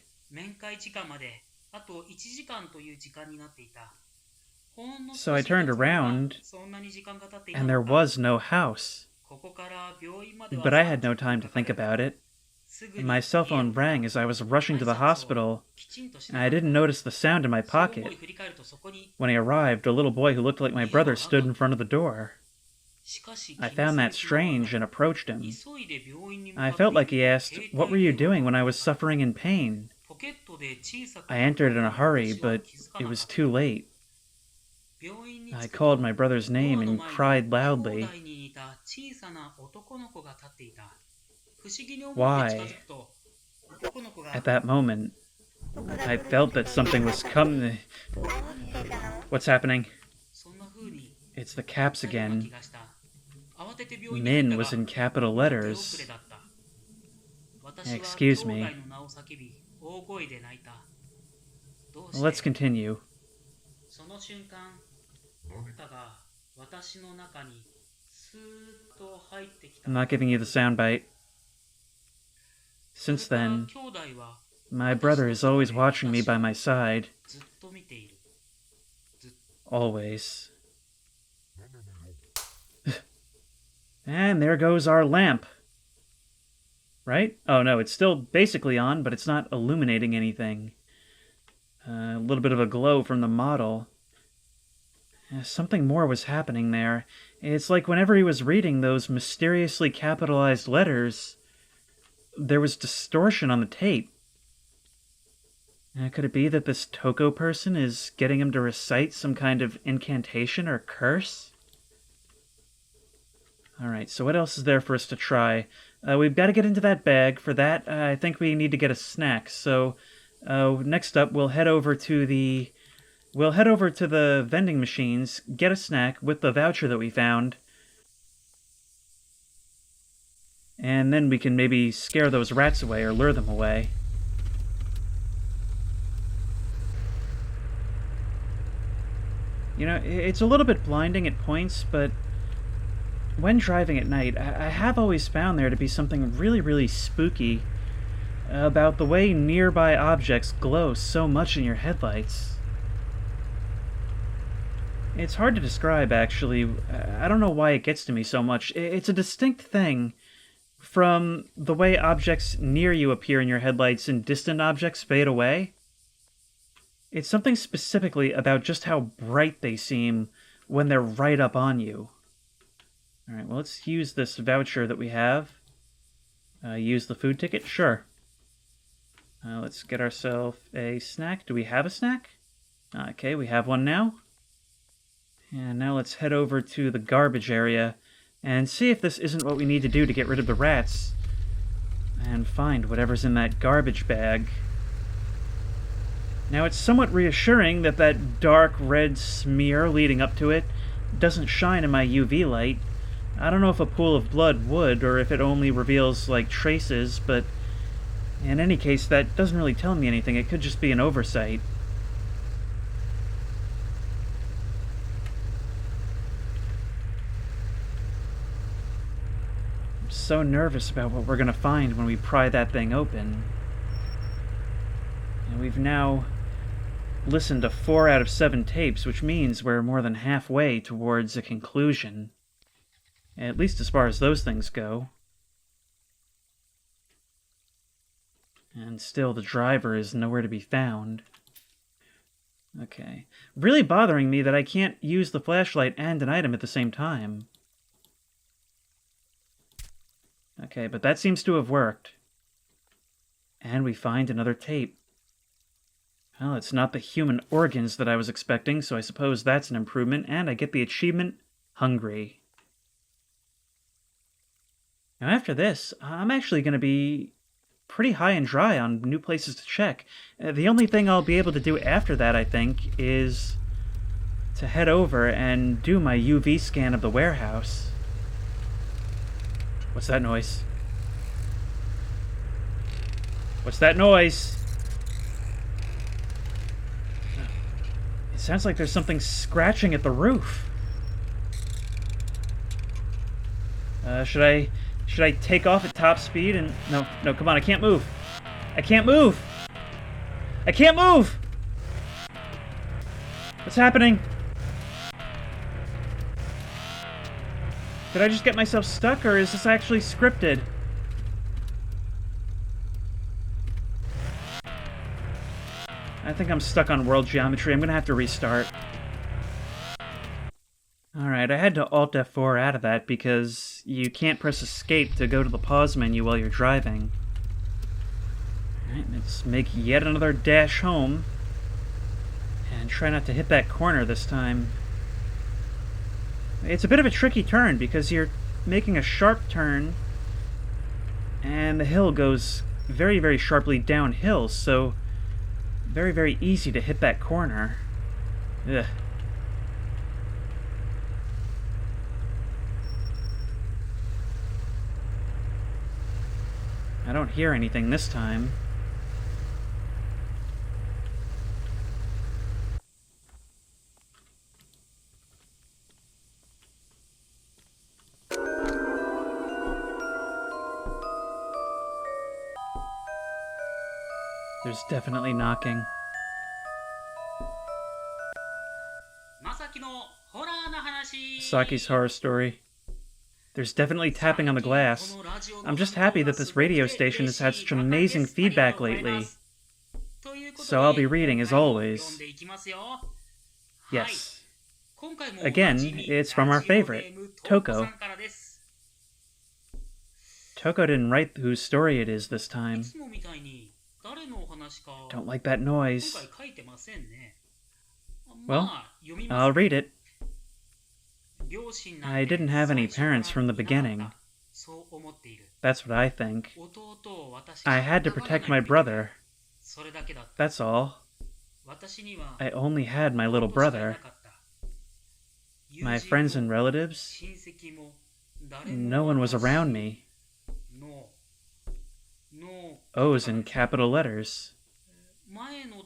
So I turned around, and there was no house. But I had no time to think about it. My cell phone rang as I was rushing to the hospital, and I didn't notice the sound in my pocket. When I arrived, a little boy who looked like my brother stood in front of the door. I found that strange and approached him. I felt like he asked, "What were you doing when I was suffering in pain?" I entered in a hurry, but it was too late. I called my brother's name and cried loudly. Why? At that moment, I felt that something was coming. What's happening? It's the caps again. Min was in capital letters. Excuse me. Let's continue. I'm not giving you the soundbite. Since then, my brother is always watching me by my side. Always. And there goes our lamp. Right? Oh no, it's still basically on, but it's not illuminating anything. A little bit of a glow from the model. Something more was happening there. It's like whenever he was reading those mysteriously capitalized letters, there was distortion on the tape. Could it be that this Toko person is getting him to recite some kind of incantation or curse? Alright, so what else is there for us to try? We've got to get into that bag. For that, I think we need to get a snack. So, next up, we'll head over to the vending machines, get a snack with the voucher that we found, and then we can maybe scare those rats away or lure them away. You know, it's a little bit blinding at points, but when driving at night, I have always found there to be something really, really spooky about the way nearby objects glow so much in your headlights. It's hard to describe, actually. I don't know why it gets to me so much. It's a distinct thing from the way objects near you appear in your headlights and distant objects fade away. It's something specifically about just how bright they seem when they're right up on you. Alright, well, let's use this voucher that we have. Use the food ticket? Sure. Let's get ourselves a snack. Do we have a snack? Okay, we have one now. And now let's head over to the garbage area and see if this isn't what we need to do to get rid of the rats. And find whatever's in that garbage bag. Now, it's somewhat reassuring that that dark red smear leading up to it doesn't shine in my UV light. I don't know if a pool of blood would, or if it only reveals, like, traces, but in any case, that doesn't really tell me anything. It could just be an oversight. I'm so nervous about what we're going to find when we pry that thing open. And we've now listened to 4 out of 7 tapes, which means we're more than halfway towards a conclusion. At least as far as those things go. And still, the driver is nowhere to be found. Okay. Really bothering me that I can't use the flashlight and an item at the same time. Okay, but that seems to have worked. And we find another tape. Well, it's not the human organs that I was expecting, so I suppose that's an improvement, and I get the achievement, Hungry. Now after this, I'm actually going to be pretty high and dry on new places to check. The only thing I'll be able to do after that, I think, is to head over and do my UV scan of the warehouse. What's that noise? What's that noise? It sounds like there's something scratching at the roof. Should I take off at top speed and... No, come on, I can't move. I can't move! I can't move! What's happening? Did I just get myself stuck, or is this actually scripted? I think I'm stuck on world geometry. I'm gonna have to restart. Alright, I had to Alt F4 out of that because you can't press escape to go to the pause menu while you're driving. Alright, let's make yet another dash home. And try not to hit that corner this time. It's a bit of a tricky turn because you're making a sharp turn and the hill goes very, very sharply downhill, so very, very easy to hit that corner. Ugh. I don't hear anything this time. There's definitely knocking. Saki's horror story. There's definitely tapping on the glass. I'm just happy that this radio station has had such amazing feedback lately. So I'll be reading as always. Yes. Again, it's from our favorite, Toko. Toko didn't write whose story it is this time. Don't like that noise. Well, I'll read it. I didn't have any parents from the beginning. That's what I think. I had to protect my brother. That's all. I only had my little brother. My friends and relatives? No one was around me. O's in capital letters.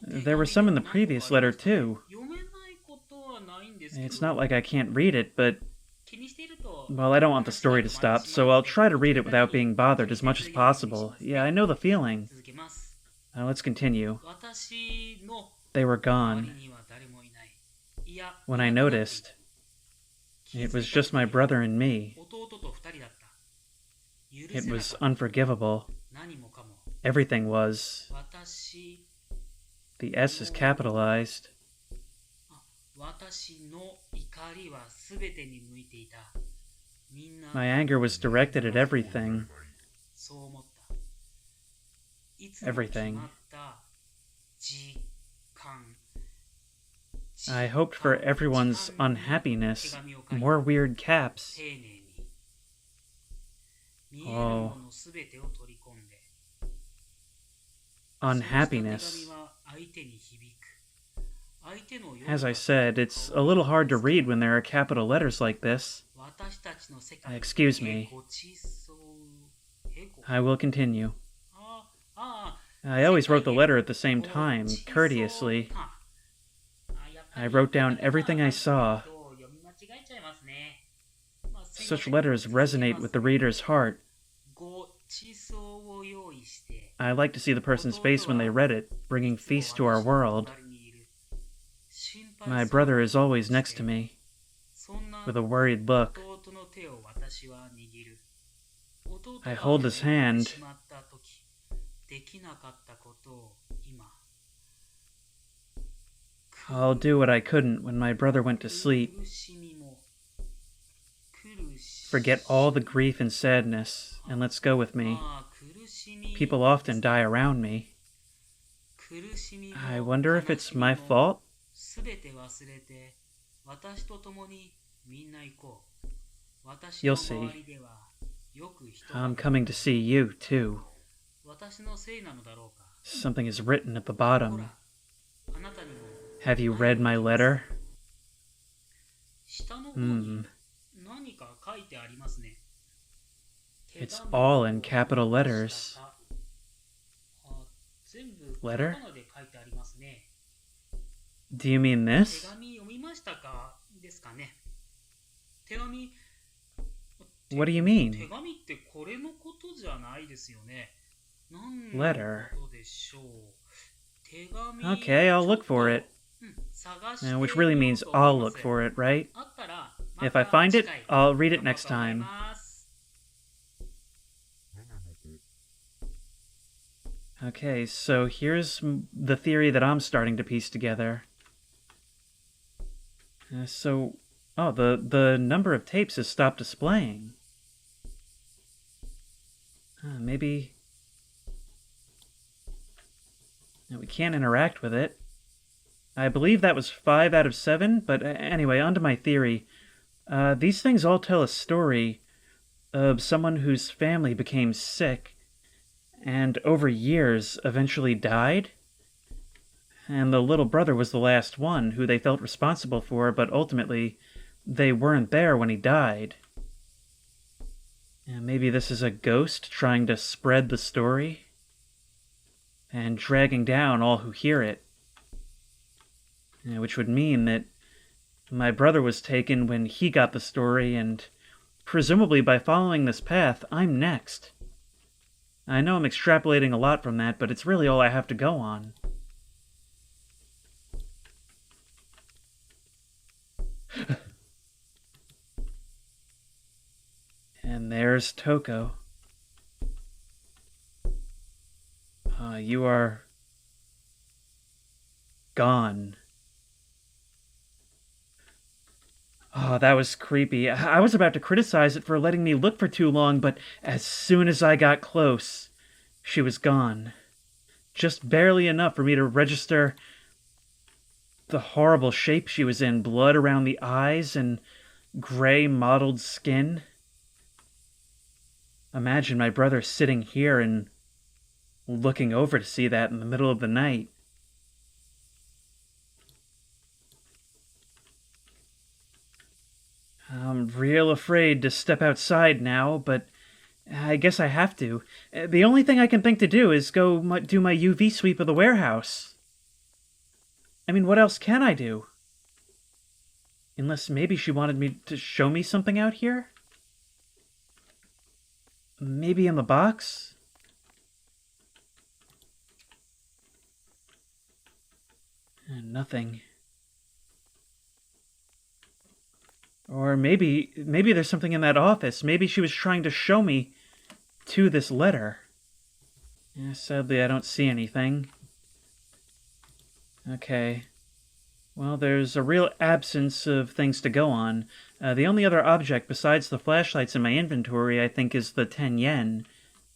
There were some in the previous letter, too. It's not like I can't read it, but... Well, I don't want the story to stop, so I'll try to read it without being bothered as much as possible. Yeah, I know the feeling. Now let's continue. They were gone. When I noticed, it was just my brother and me. It was unforgivable. Everything was. The S is capitalized. My anger was directed at everything. Everything. I hoped for everyone's unhappiness. More weird caps. Oh. Unhappiness. As I said, it's a little hard to read when there are capital letters like this. Excuse me. I will continue. I always wrote the letter at the same time, courteously. I wrote down everything I saw. Such letters resonate with the reader's heart. I like to see the person's face when they read it, bringing feast to our world. My brother is always next to me, with a worried look. I hold his hand. I'll do what I couldn't when my brother went to sleep. Forget all the grief and sadness, and let's go with me. People often die around me. I wonder if it's my fault? You'll see. I'm coming to see you, too. Something is written at the bottom. Have you read my letter? It's all in capital letters. Letter? Do you mean this? What do you mean? Letter. Okay, I'll look for it. Which really means I'll look for it, right? If I また find 次 it, 回 I'll read it 頑張ろう next と思い time. ます。Okay, so here's the theory that I'm starting to piece together. Oh, the number of tapes has stopped displaying. Maybe we can't interact with it. I believe that was 5 out of 7, but anyway, on to my theory. These things all tell a story of someone whose family became sick and over years eventually died. And the little brother was the last one who they felt responsible for, but ultimately they weren't there when he died. And maybe this is a ghost trying to spread the story and dragging down all who hear it. Which would mean that my brother was taken when he got the story, and presumably by following this path, I'm next. I know I'm extrapolating a lot from that, but it's really all I have to go on. And there's Toko. You are gone. Oh, that was creepy. I was about to criticize it for letting me look for too long, but as soon as I got close, she was gone. Just barely enough for me to register the horrible shape she was in, blood around the eyes and gray mottled skin. Imagine my brother sitting here and looking over to see that in the middle of the night. I'm real afraid to step outside now, but I guess I have to. The only thing I can think to do is go do my UV sweep of the warehouse. I mean, what else can I do? Unless maybe she wanted me to show me something out here? Maybe in the box? Nothing. Or maybe there's something in that office. Maybe she was trying to show me to this letter. Sadly, I don't see anything. Okay. Well, there's a real absence of things to go on. The only other object besides the flashlights in my inventory, I think, is the 10 yen,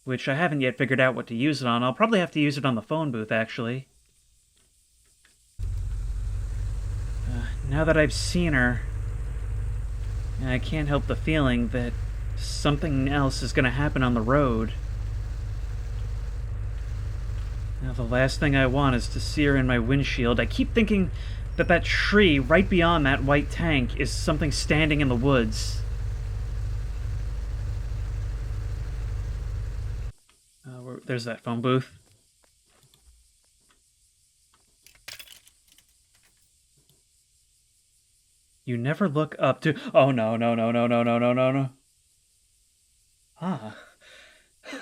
which I haven't yet figured out what to use it on. I'll probably have to use it on the phone booth, actually. Now that I've seen her, I can't help the feeling that something else is going to happen on the road. Now, the last thing I want is to see her in my windshield. I keep thinking that that tree right beyond that white tank is something standing in the woods. There's that phone booth. You never look up to... Oh, no. Ah.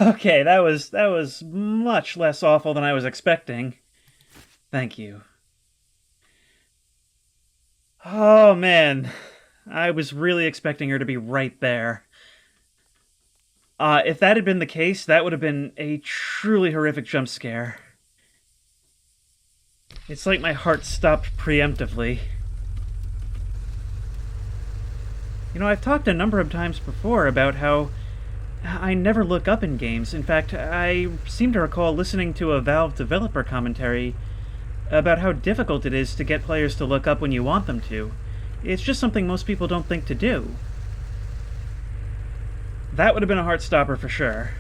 Okay, that was much less awful than I was expecting. Thank you. Oh, man. I was really expecting her to be right there. If that had been the case, that would have been a truly horrific jump scare. It's like my heart stopped preemptively. You know, I've talked a number of times before about how I never look up in games. In fact, I seem to recall listening to a Valve developer commentary about how difficult it is to get players to look up when you want them to. It's just something most people don't think to do. That would have been a heart stopper for sure.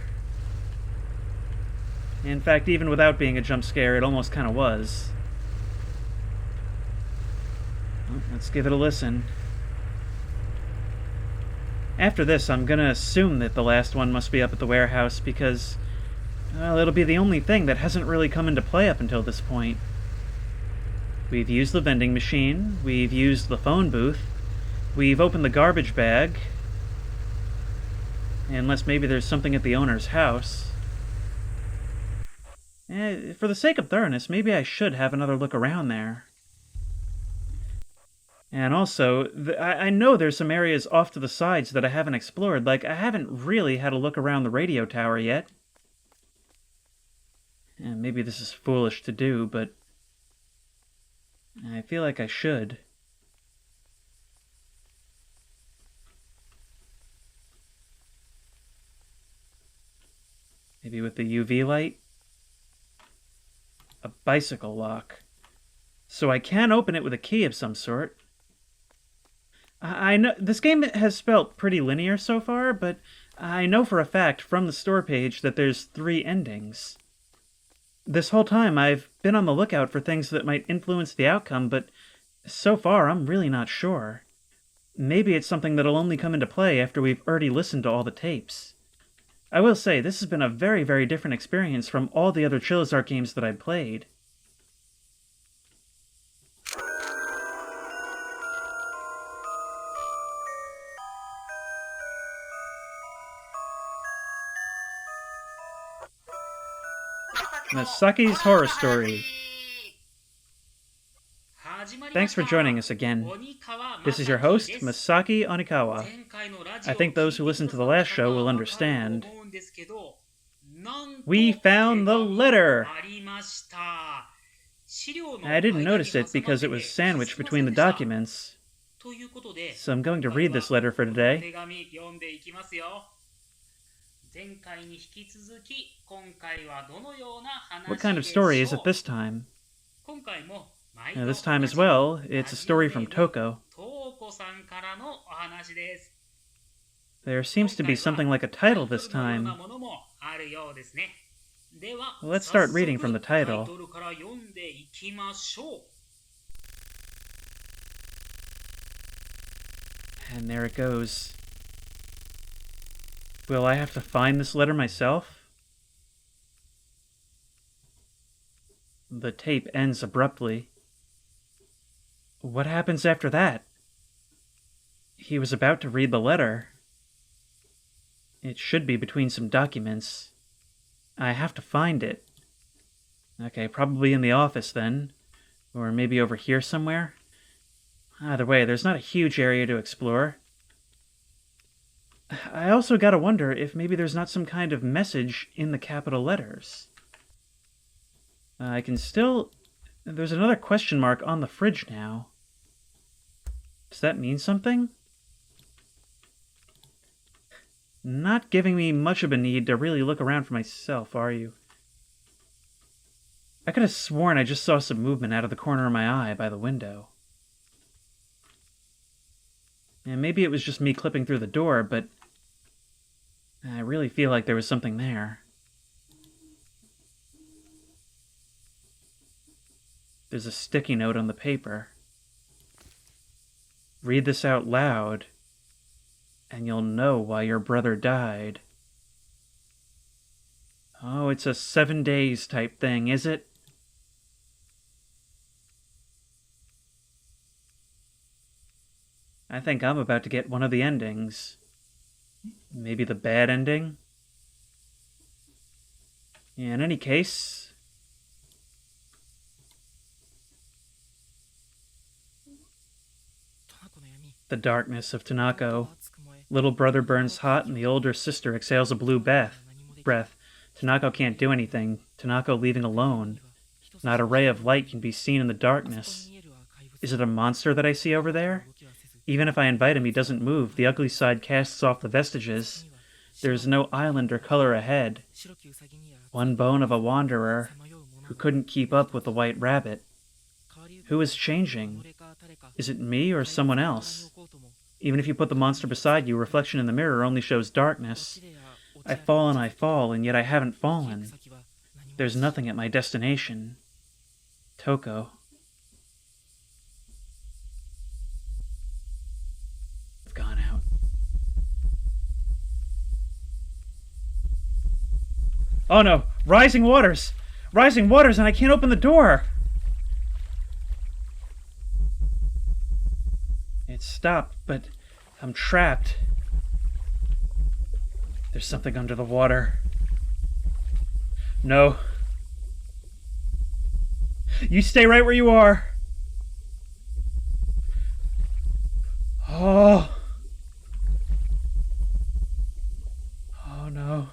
In fact, even without being a jump scare, it almost kind of was. Well, let's give it a listen. After this, I'm gonna assume that the last one must be up at the warehouse because, well, it'll be the only thing that hasn't really come into play up until this point. We've used the vending machine, we've used the phone booth, we've opened the garbage bag, unless maybe there's something at the owner's house. For the sake of thoroughness, maybe I should have another look around there. And also, I know there's some areas off to the sides that I haven't explored, like I haven't really had a look around the radio tower yet. And maybe this is foolish to do, but I feel like I should. Maybe with the UV light? A bicycle lock. So I can open it with a key of some sort. I know this game has felt pretty linear so far, but I know for a fact from the store page that there's 3 endings. This whole time I've been on the lookout for things that might influence the outcome, but so far I'm really not sure. Maybe it's something that'll only come into play after we've already listened to all the tapes. I will say, this has been a very, very different experience from all the other Chilla games that I've played. Masaki's Horror Story. Thanks for joining us again. This is your host, Masaki Onikawa. I think those who listened to the last show will understand. We found the letter! I didn't notice it because it was sandwiched between the documents. So I'm going to read this letter for today. What kind of story is it this time? This time as well, it's a story from Toko. There seems to be something like a title this time. Well, let's start reading from the title. And there it goes. Will I have to find this letter myself? The tape ends abruptly. What happens after that? He was about to read the letter. It should be between some documents. I have to find it. Okay, probably in the office then. Or maybe over here somewhere. Either way, there's not a huge area to explore. I also gotta wonder if maybe there's not some kind of message in the capital letters. I can still... There's another question mark on the fridge now. Does that mean something? Not giving me much of a need to really look around for myself, are you? I could have sworn I just saw some movement out of the corner of my eye by the window. And maybe it was just me clipping through the door, but I really feel like there was something there. There's a sticky note on the paper. Read this out loud, and you'll know why your brother died. Oh, it's a 7 days type thing, is it? I think I'm about to get one of the endings. Maybe the bad ending? Yeah, in any case... The darkness of Tanako. Little brother burns hot and the older sister exhales a blue breath. Tanako can't do anything. Tanako leaving alone. Not a ray of light can be seen in the darkness. Is it a monster that I see over there? Even if I invite him, he doesn't move. The ugly side casts off the vestiges. There is no island or color ahead. One bone of a wanderer who couldn't keep up with the white rabbit. Who is changing? Is it me or someone else? Even if you put the monster beside you, reflection in the mirror only shows darkness. I fall, and yet I haven't fallen. There's nothing at my destination. Toko. I've gone out. Oh no! Rising waters! Rising waters, and I can't open the door! It stopped, but I'm trapped. There's something under the water. No. You stay right where you are. Oh. Oh no.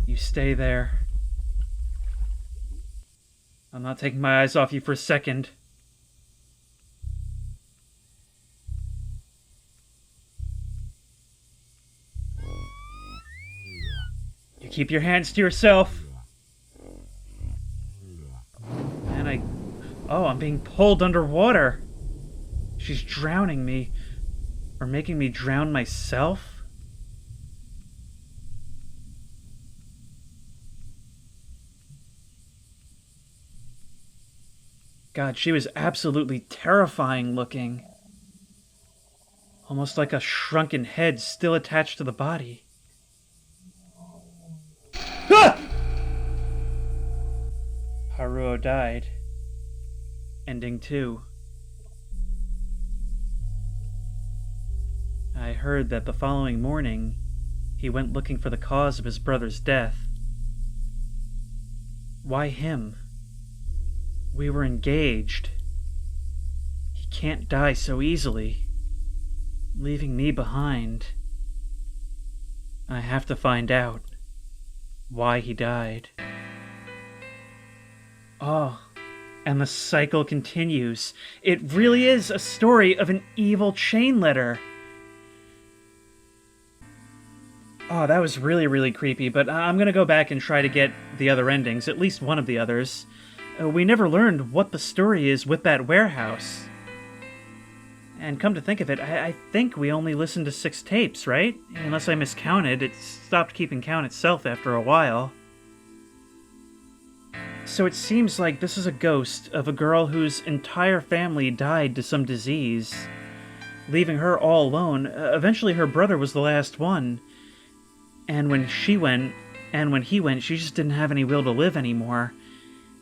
You stay there. I'm not taking my eyes off you for a second. You keep your hands to yourself. And oh, I'm being pulled underwater. She's drowning me. Or making me drown myself? God, she was absolutely terrifying looking. Almost like a shrunken head still attached to the body. Ah! Haruo died. Ending 2. I heard that the following morning, he went looking for the cause of his brother's death. Why him? We were engaged. He can't die so easily, leaving me behind. I have to find out why he died. Oh, and the cycle continues. It really is a story of an evil chain letter. Oh, that was really, really creepy, but I'm gonna go back and try to get the other endings, at least one of the others. We never learned what the story is with that warehouse. And come to think of it, I think we only listened to 6 tapes, right? Unless I miscounted, it stopped keeping count itself after a while. So it seems like this is a ghost of a girl whose entire family died to some disease, leaving her all alone. Eventually her brother was the last one. And when he went, she just didn't have any will to live anymore.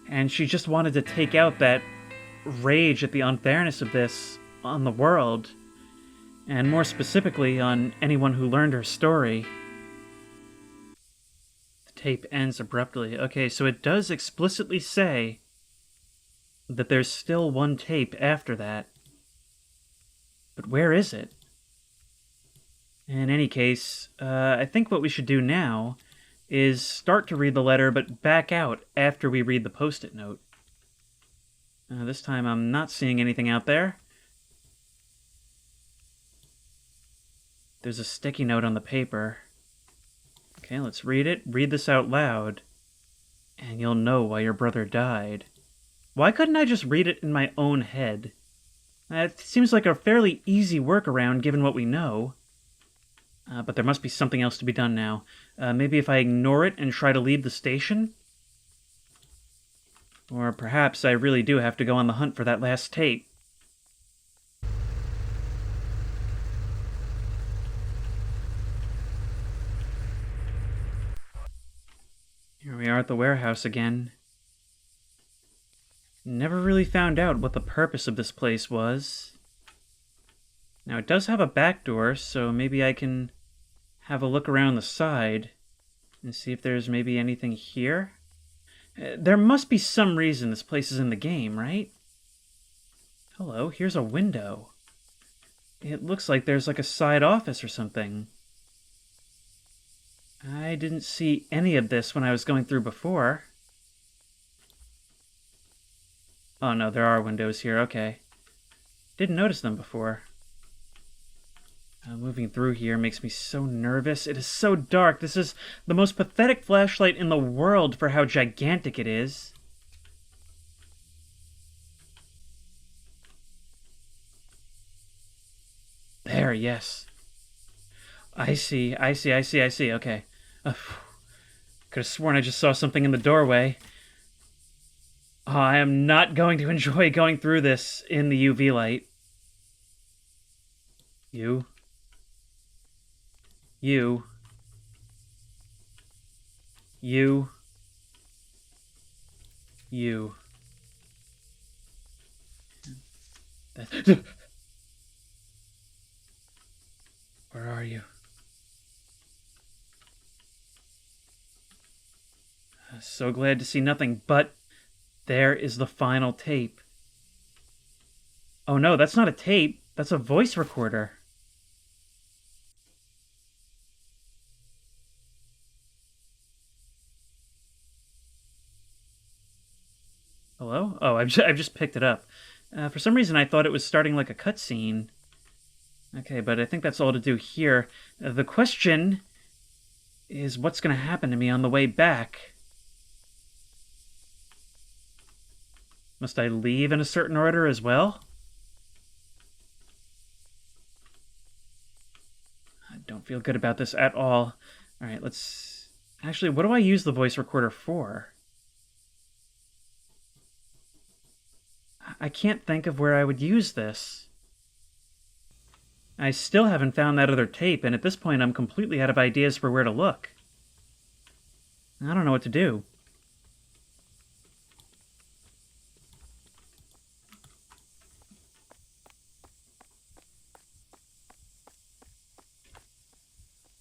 And she just wanted to take out that rage at the unfairness of this on the world. And more specifically, on anyone who learned her story. The tape ends abruptly. Okay, so it does explicitly say that there's still one tape after that. But where is it? In any case, I think what we should do now is start to read the letter, but back out after we read the post-it note. This time I'm not seeing anything out there. There's a sticky note on the paper. Okay, let's read it. Read this out loud, and you'll know why your brother died. Why couldn't I just read it in my own head? It seems like a fairly easy workaround given what we know. But there must be something else to be done now. Maybe if I ignore it and try to leave the station? Or perhaps I really do have to go on the hunt for that last tape. Here we are at the warehouse again. Never really found out what the purpose of this place was. Now it does have a back door, so maybe I can have a look around the side and see if there's maybe anything here. There must be some reason this place is in the game, right? Hello, here's a window. It looks like there's like a side office or something. I didn't see any of this when I was going through before. Oh no, there are windows here, okay. Didn't notice them before. Moving through here makes me so nervous. It is so dark. This is the most pathetic flashlight in the world for how gigantic it is. There, yes. I see. Okay. Could have sworn I just saw something in the doorway. Oh, I am not going to enjoy going through this in the UV light. You. Where are you? So glad to see nothing, but there is the final tape. Oh no, that's not a tape. That's a voice recorder. Hello? Oh, I've just picked it up. For some reason, I thought it was starting like a cutscene. Okay, but I think that's all to do here. The question is what's going to happen to me on the way back? Must I leave in a certain order as well? I don't feel good about this at all. Alright, let's... Actually, what do I use the voice recorder for? I can't think of where I would use this. I still haven't found that other tape, and at this point I'm completely out of ideas for where to look. I don't know what to do.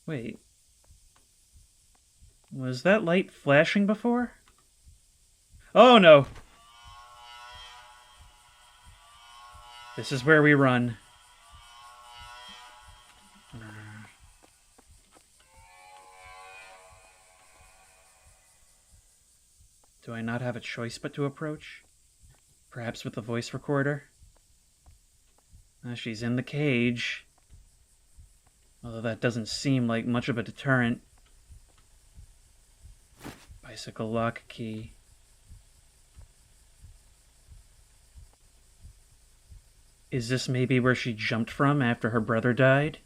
Wait. Was that light flashing before? Oh no! This is where we run. Do I not have a choice but to approach? Perhaps with the voice recorder? She's in the cage. Although that doesn't seem like much of a deterrent. Bicycle lock key. Is this maybe where she jumped from after her brother died?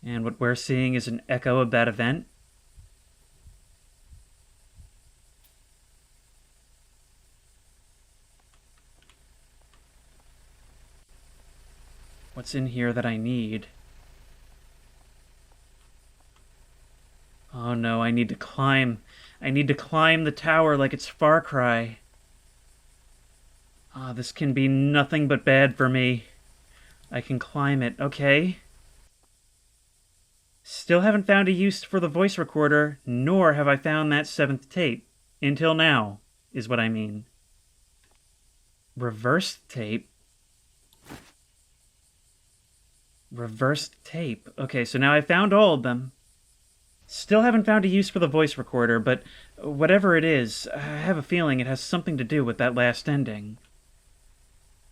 And what we're seeing is an echo of that event? What's in here that I need? Oh no, I need to climb. I need to climb the tower like it's Far Cry. Ah, this can be nothing but bad for me. I can climb it, okay. Still haven't found a use for the voice recorder, nor have I found that 7th tape. Until now, is what I mean. Reversed tape? Reversed tape. Okay, so now I found all of them. Still haven't found a use for the voice recorder, but whatever it is, I have a feeling it has something to do with that last ending.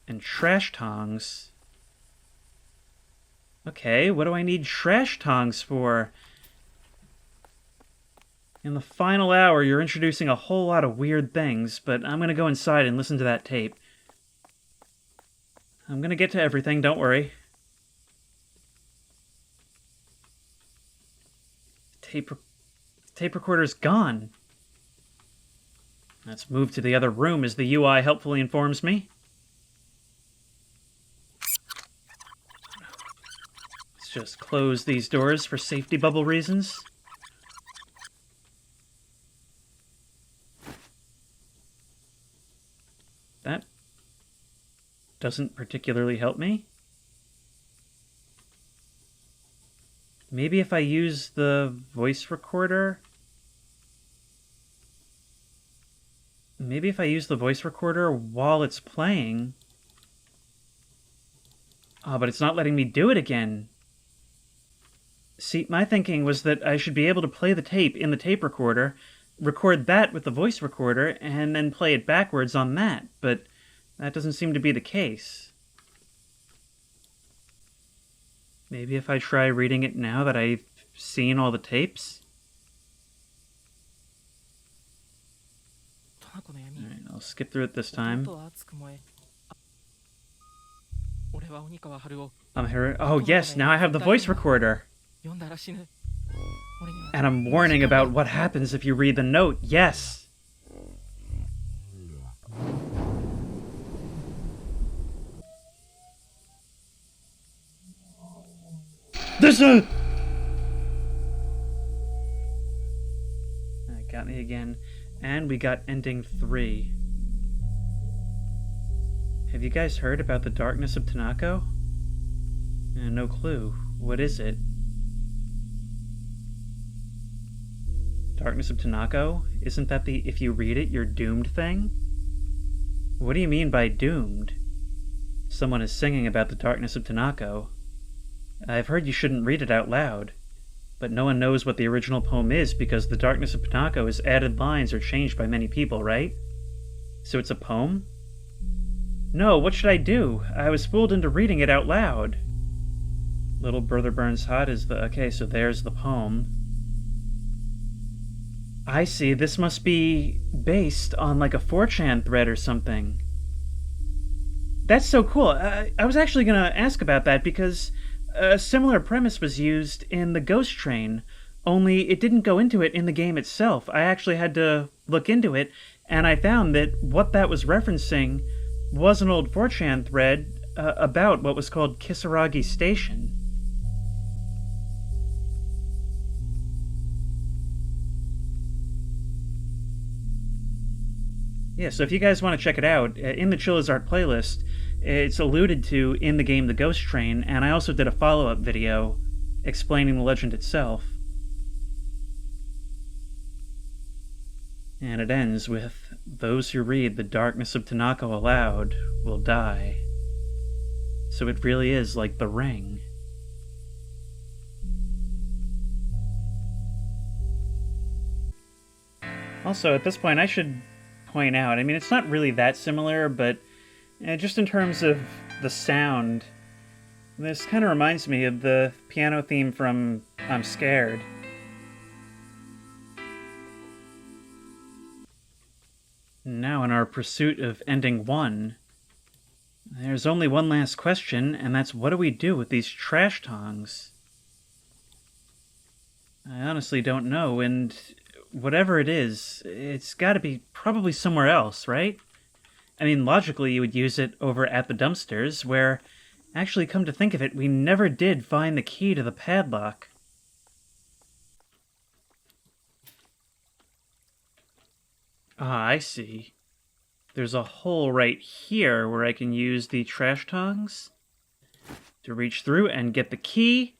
And trash tongs. Okay, what do I need trash tongs for? In the final hour, you're introducing a whole lot of weird things, but I'm gonna go inside and listen to that tape. I'm gonna get to everything, don't worry. Tape recorder's gone. Let's move to the other room as the UI helpfully informs me. Let's just close these doors for safety bubble reasons. That doesn't particularly help me. Maybe if I use the voice recorder? Maybe if I use the voice recorder while it's playing... Oh, but it's not letting me do it again. See, my thinking was that I should be able to play the tape in the tape recorder, record that with the voice recorder, and then play it backwards on that, but that doesn't seem to be the case. Maybe if I try reading it now that I've seen all the tapes? Alright, I'll skip through it this time. I'm here. Oh yes, now I have the voice recorder! And I'm warning about what happens if you read the note, yes! That got me again. And we got ending 3. Have you guys heard about the darkness of Tanako? No clue. What is it? Darkness of Tanako? Isn't that the if you read it, you're doomed thing? What do you mean by doomed? Someone is singing about the darkness of Tanako. I've heard you shouldn't read it out loud, but no one knows what the original poem is because the darkness of Tanako is added lines or changed by many people, right? So it's a poem? No, what should I do? I was fooled into reading it out loud. Little Brother Burns Hot is the... Okay, so there's the poem. I see, this must be based on like a 4chan thread or something. That's so cool. I was actually going to ask about that because a similar premise was used in the Ghost Train, only it didn't go into it in the game itself. I actually had to look into it, and I found that what that was referencing was an old 4chan thread about what was called Kisaragi Station. Yeah, so if you guys want to check it out, in the Chilla's Art playlist, it's alluded to in the game The Ghost Train, and I also did a follow-up video explaining the legend itself. And it ends with, "Those who read the darkness of Tanako aloud will die." So it really is like the Ring. Also, at this point, I should point out, I mean, it's not really that similar, but just in terms of the sound, this kind of reminds me of the piano theme from I'm Scared. Now, in our pursuit of ending 1, there's only one last question, and that's what do we do with these trash tongs? I honestly don't know, and whatever it is, it's gotta be probably somewhere else, right? I mean, logically you would use it over at the dumpsters, where, actually come to think of it, we never did find the key to the padlock. Ah, I see. There's a hole right here where I can use the trash tongs to reach through and get the key.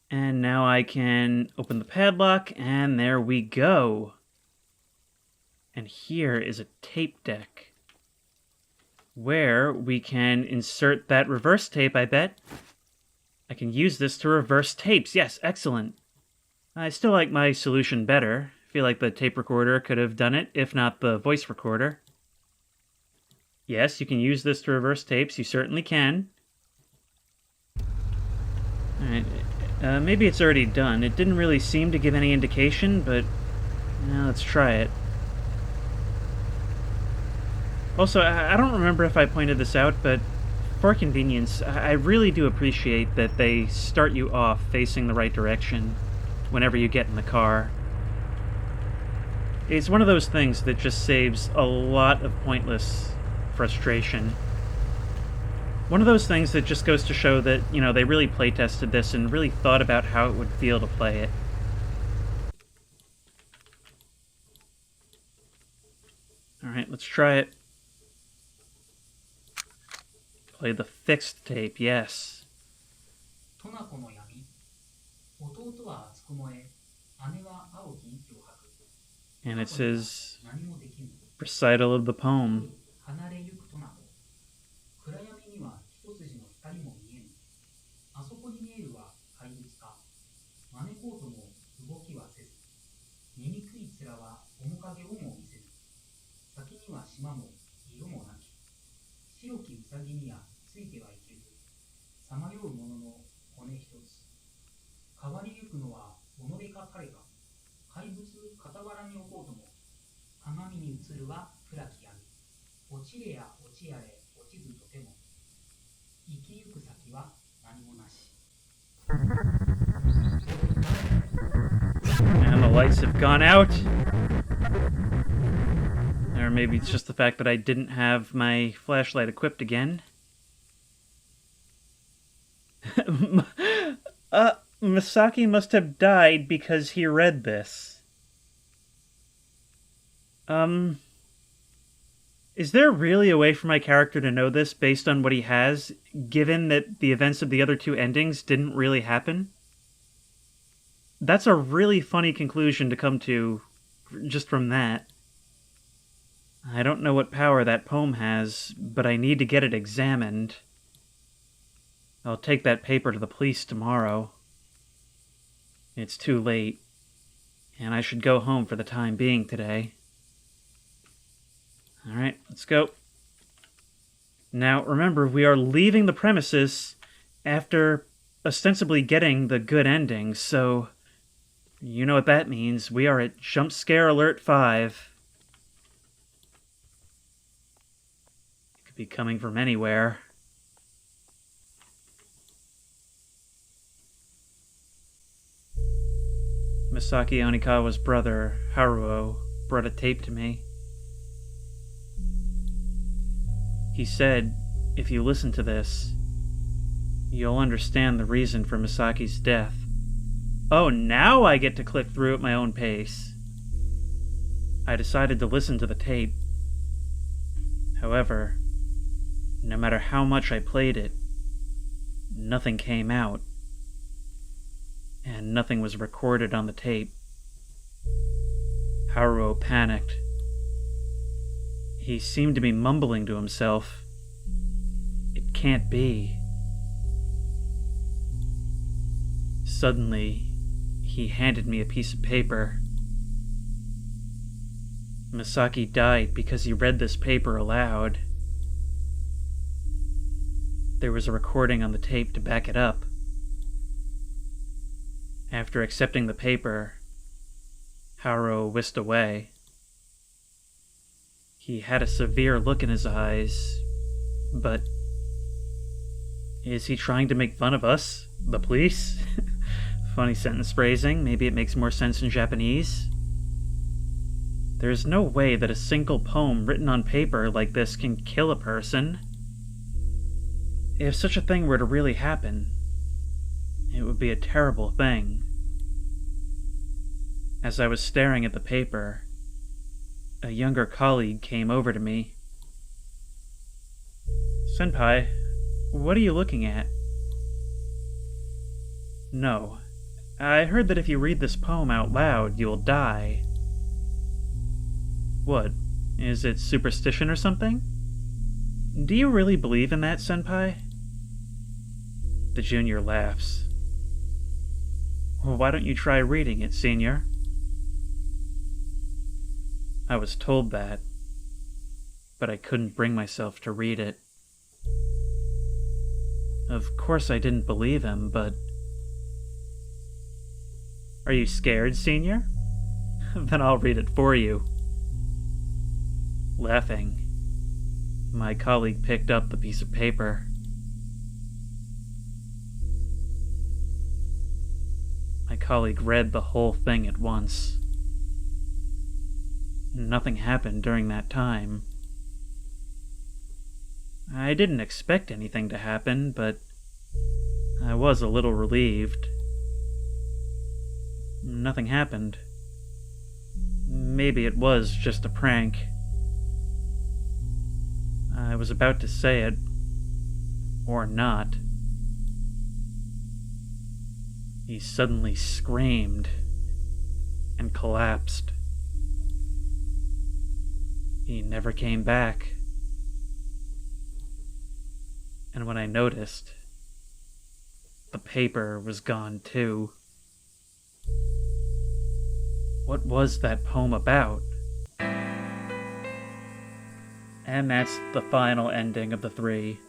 And now I can open the padlock, and there we go. And here is a tape deck, where we can insert that reverse tape, I bet. I can use this to reverse tapes. Yes, excellent. I still like my solution better. I feel like the tape recorder could have done it, if not the voice recorder. Yes, you can use this to reverse tapes. You certainly can. Alright. Maybe it's already done. It didn't really seem to give any indication, but let's try it. Also, I don't remember if I pointed this out, but for convenience, I really do appreciate that they start you off facing the right direction whenever you get in the car. It's one of those things that just saves a lot of pointless frustration. One of those things that just goes to show that, they really play-tested this and really thought about how it would feel to play it. Alright, let's try it. Play the fixed tape, yes. And it's his recital of the poem. And the lights have gone out. Or maybe it's just the fact that I didn't have my flashlight equipped again. Misaki must have died because he read this. Is there really a way for my character to know this based on what he has, given that the events of the other two endings didn't really happen? That's a really funny conclusion to come to just from that. I don't know what power that poem has, but I need to get it examined. I'll take that paper to the police tomorrow. It's too late, and I should go home for the time being today. Alright, let's go. Now, remember, we are leaving the premises after ostensibly getting the good ending, so you know what that means. We are at Jump Scare Alert 5. It could be coming from anywhere. Misaki Onikawa's brother, Haruo, brought a tape to me. He said, if you listen to this, you'll understand the reason for Misaki's death. Oh, now I get to click through at my own pace. I decided to listen to the tape. However, no matter how much I played it, nothing came out. And nothing was recorded on the tape. Haruo panicked. He seemed to be mumbling to himself. It can't be. Suddenly, he handed me a piece of paper. Misaki died because he read this paper aloud. There was a recording on the tape to back it up. After accepting the paper, Haruo whisked away. He had a severe look in his eyes, but is he trying to make fun of us, the police? Funny sentence phrasing, maybe it makes more sense in Japanese. There's no way that a single poem written on paper like this can kill a person. If such a thing were to really happen, it would be a terrible thing. As I was staring at the paper, a younger colleague came over to me. Senpai, what are you looking at? No, I heard that if you read this poem out loud, you'll die. What, is it superstition or something? Do you really believe in that, Senpai? The junior laughs. Well, why don't you try reading it, senior? I was told that, but I couldn't bring myself to read it. Of course I didn't believe him, but... Are you scared, senior? Then I'll read it for you. Laughing, my colleague picked up the piece of paper. My colleague read the whole thing at once. Nothing happened during that time. I didn't expect anything to happen, but I was a little relieved. Nothing happened. Maybe it was just a prank. I was about to say it, or not. He suddenly screamed and collapsed. He never came back. And when I noticed, the paper was gone too. What was that poem about? And that's the final ending of the 3.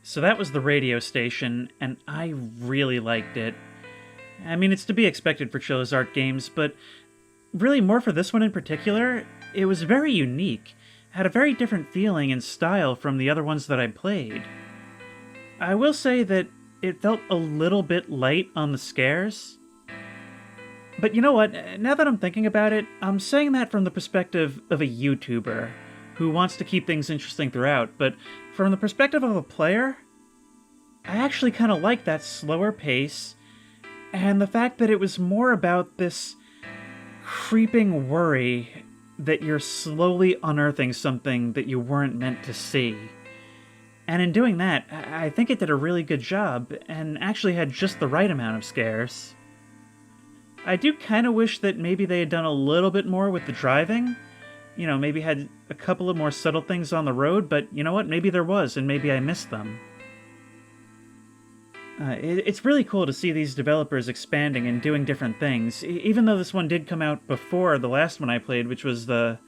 So that was the radio station, and I really liked it. I mean, it's to be expected for Chilla's art games, but really more for this one in particular, it was very unique. Had a very different feeling and style from the other ones that I played. I will say that it felt a little bit light on the scares. But you know what, now that I'm thinking about it, I'm saying that from the perspective of a YouTuber who wants to keep things interesting throughout, but from the perspective of a player, I actually kind of like that slower pace, and the fact that it was more about this creeping worry that you're slowly unearthing something that you weren't meant to see. And in doing that, I think it did a really good job, and actually had just the right amount of scares. I do kind of wish that maybe they had done a little bit more with the driving, maybe had a couple of more subtle things on the road, but you know what? Maybe there was, and maybe I missed them. It's really cool to see these developers expanding and doing different things. Even though this one did come out before the last one I played, which was the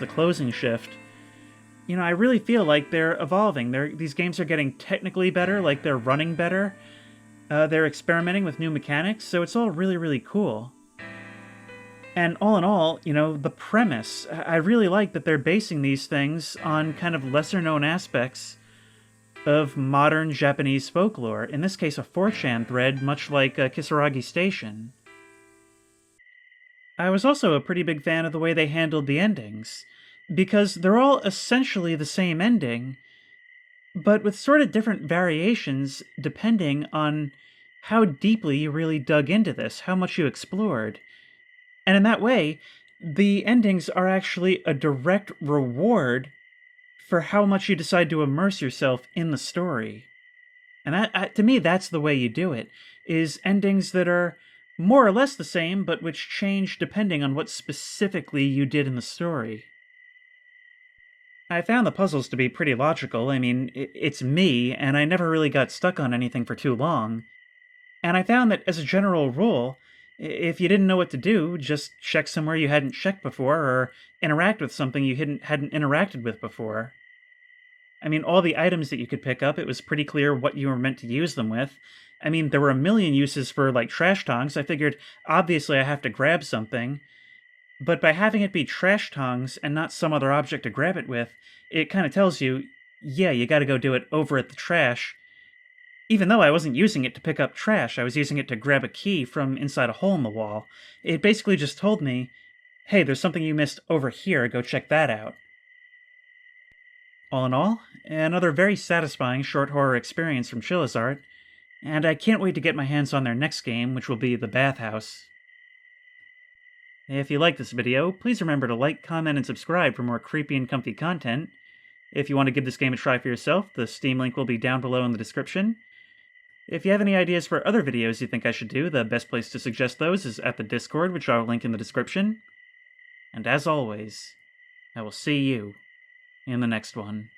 closing shift. I really feel like they're evolving. These games are getting technically better, like they're running better. They're experimenting with new mechanics, so it's all really, really cool. And all in all, the premise, I really like that they're basing these things on kind of lesser known aspects of modern Japanese folklore, in this case a 4chan thread, much like Kisaragi Station. I was also a pretty big fan of the way they handled the endings, because they're all essentially the same ending, but with sort of different variations depending on how deeply you really dug into this, how much you explored. And in that way, the endings are actually a direct reward for how much you decide to immerse yourself in the story. And that, to me, that's the way you do it, is endings that are more or less the same, but which change depending on what specifically you did in the story. I found the puzzles to be pretty logical. I mean, it's me, and I never really got stuck on anything for too long. And I found that, as a general rule, if you didn't know what to do, just check somewhere you hadn't checked before, or interact with something you hadn't interacted with before. I mean, all the items that you could pick up, it was pretty clear what you were meant to use them with. I mean, there were a million uses for, like, trash tongs. I figured, obviously, I have to grab something. But by having it be trash tongs and not some other object to grab it with, it kind of tells you, yeah, you gotta go do it over at the trash. Even though I wasn't using it to pick up trash, I was using it to grab a key from inside a hole in the wall. It basically just told me, hey, there's something you missed over here, go check that out. All in all, another very satisfying short horror experience from Chilla's art, and I can't wait to get my hands on their next game, which will be The Bathhouse. If you like this video, please remember to like, comment, and subscribe for more creepy and comfy content. If you want to give this game a try for yourself, the Steam link will be down below in the description. If you have any ideas for other videos you think I should do, the best place to suggest those is at the Discord, which I'll link in the description. And as always, I will see you in the next one.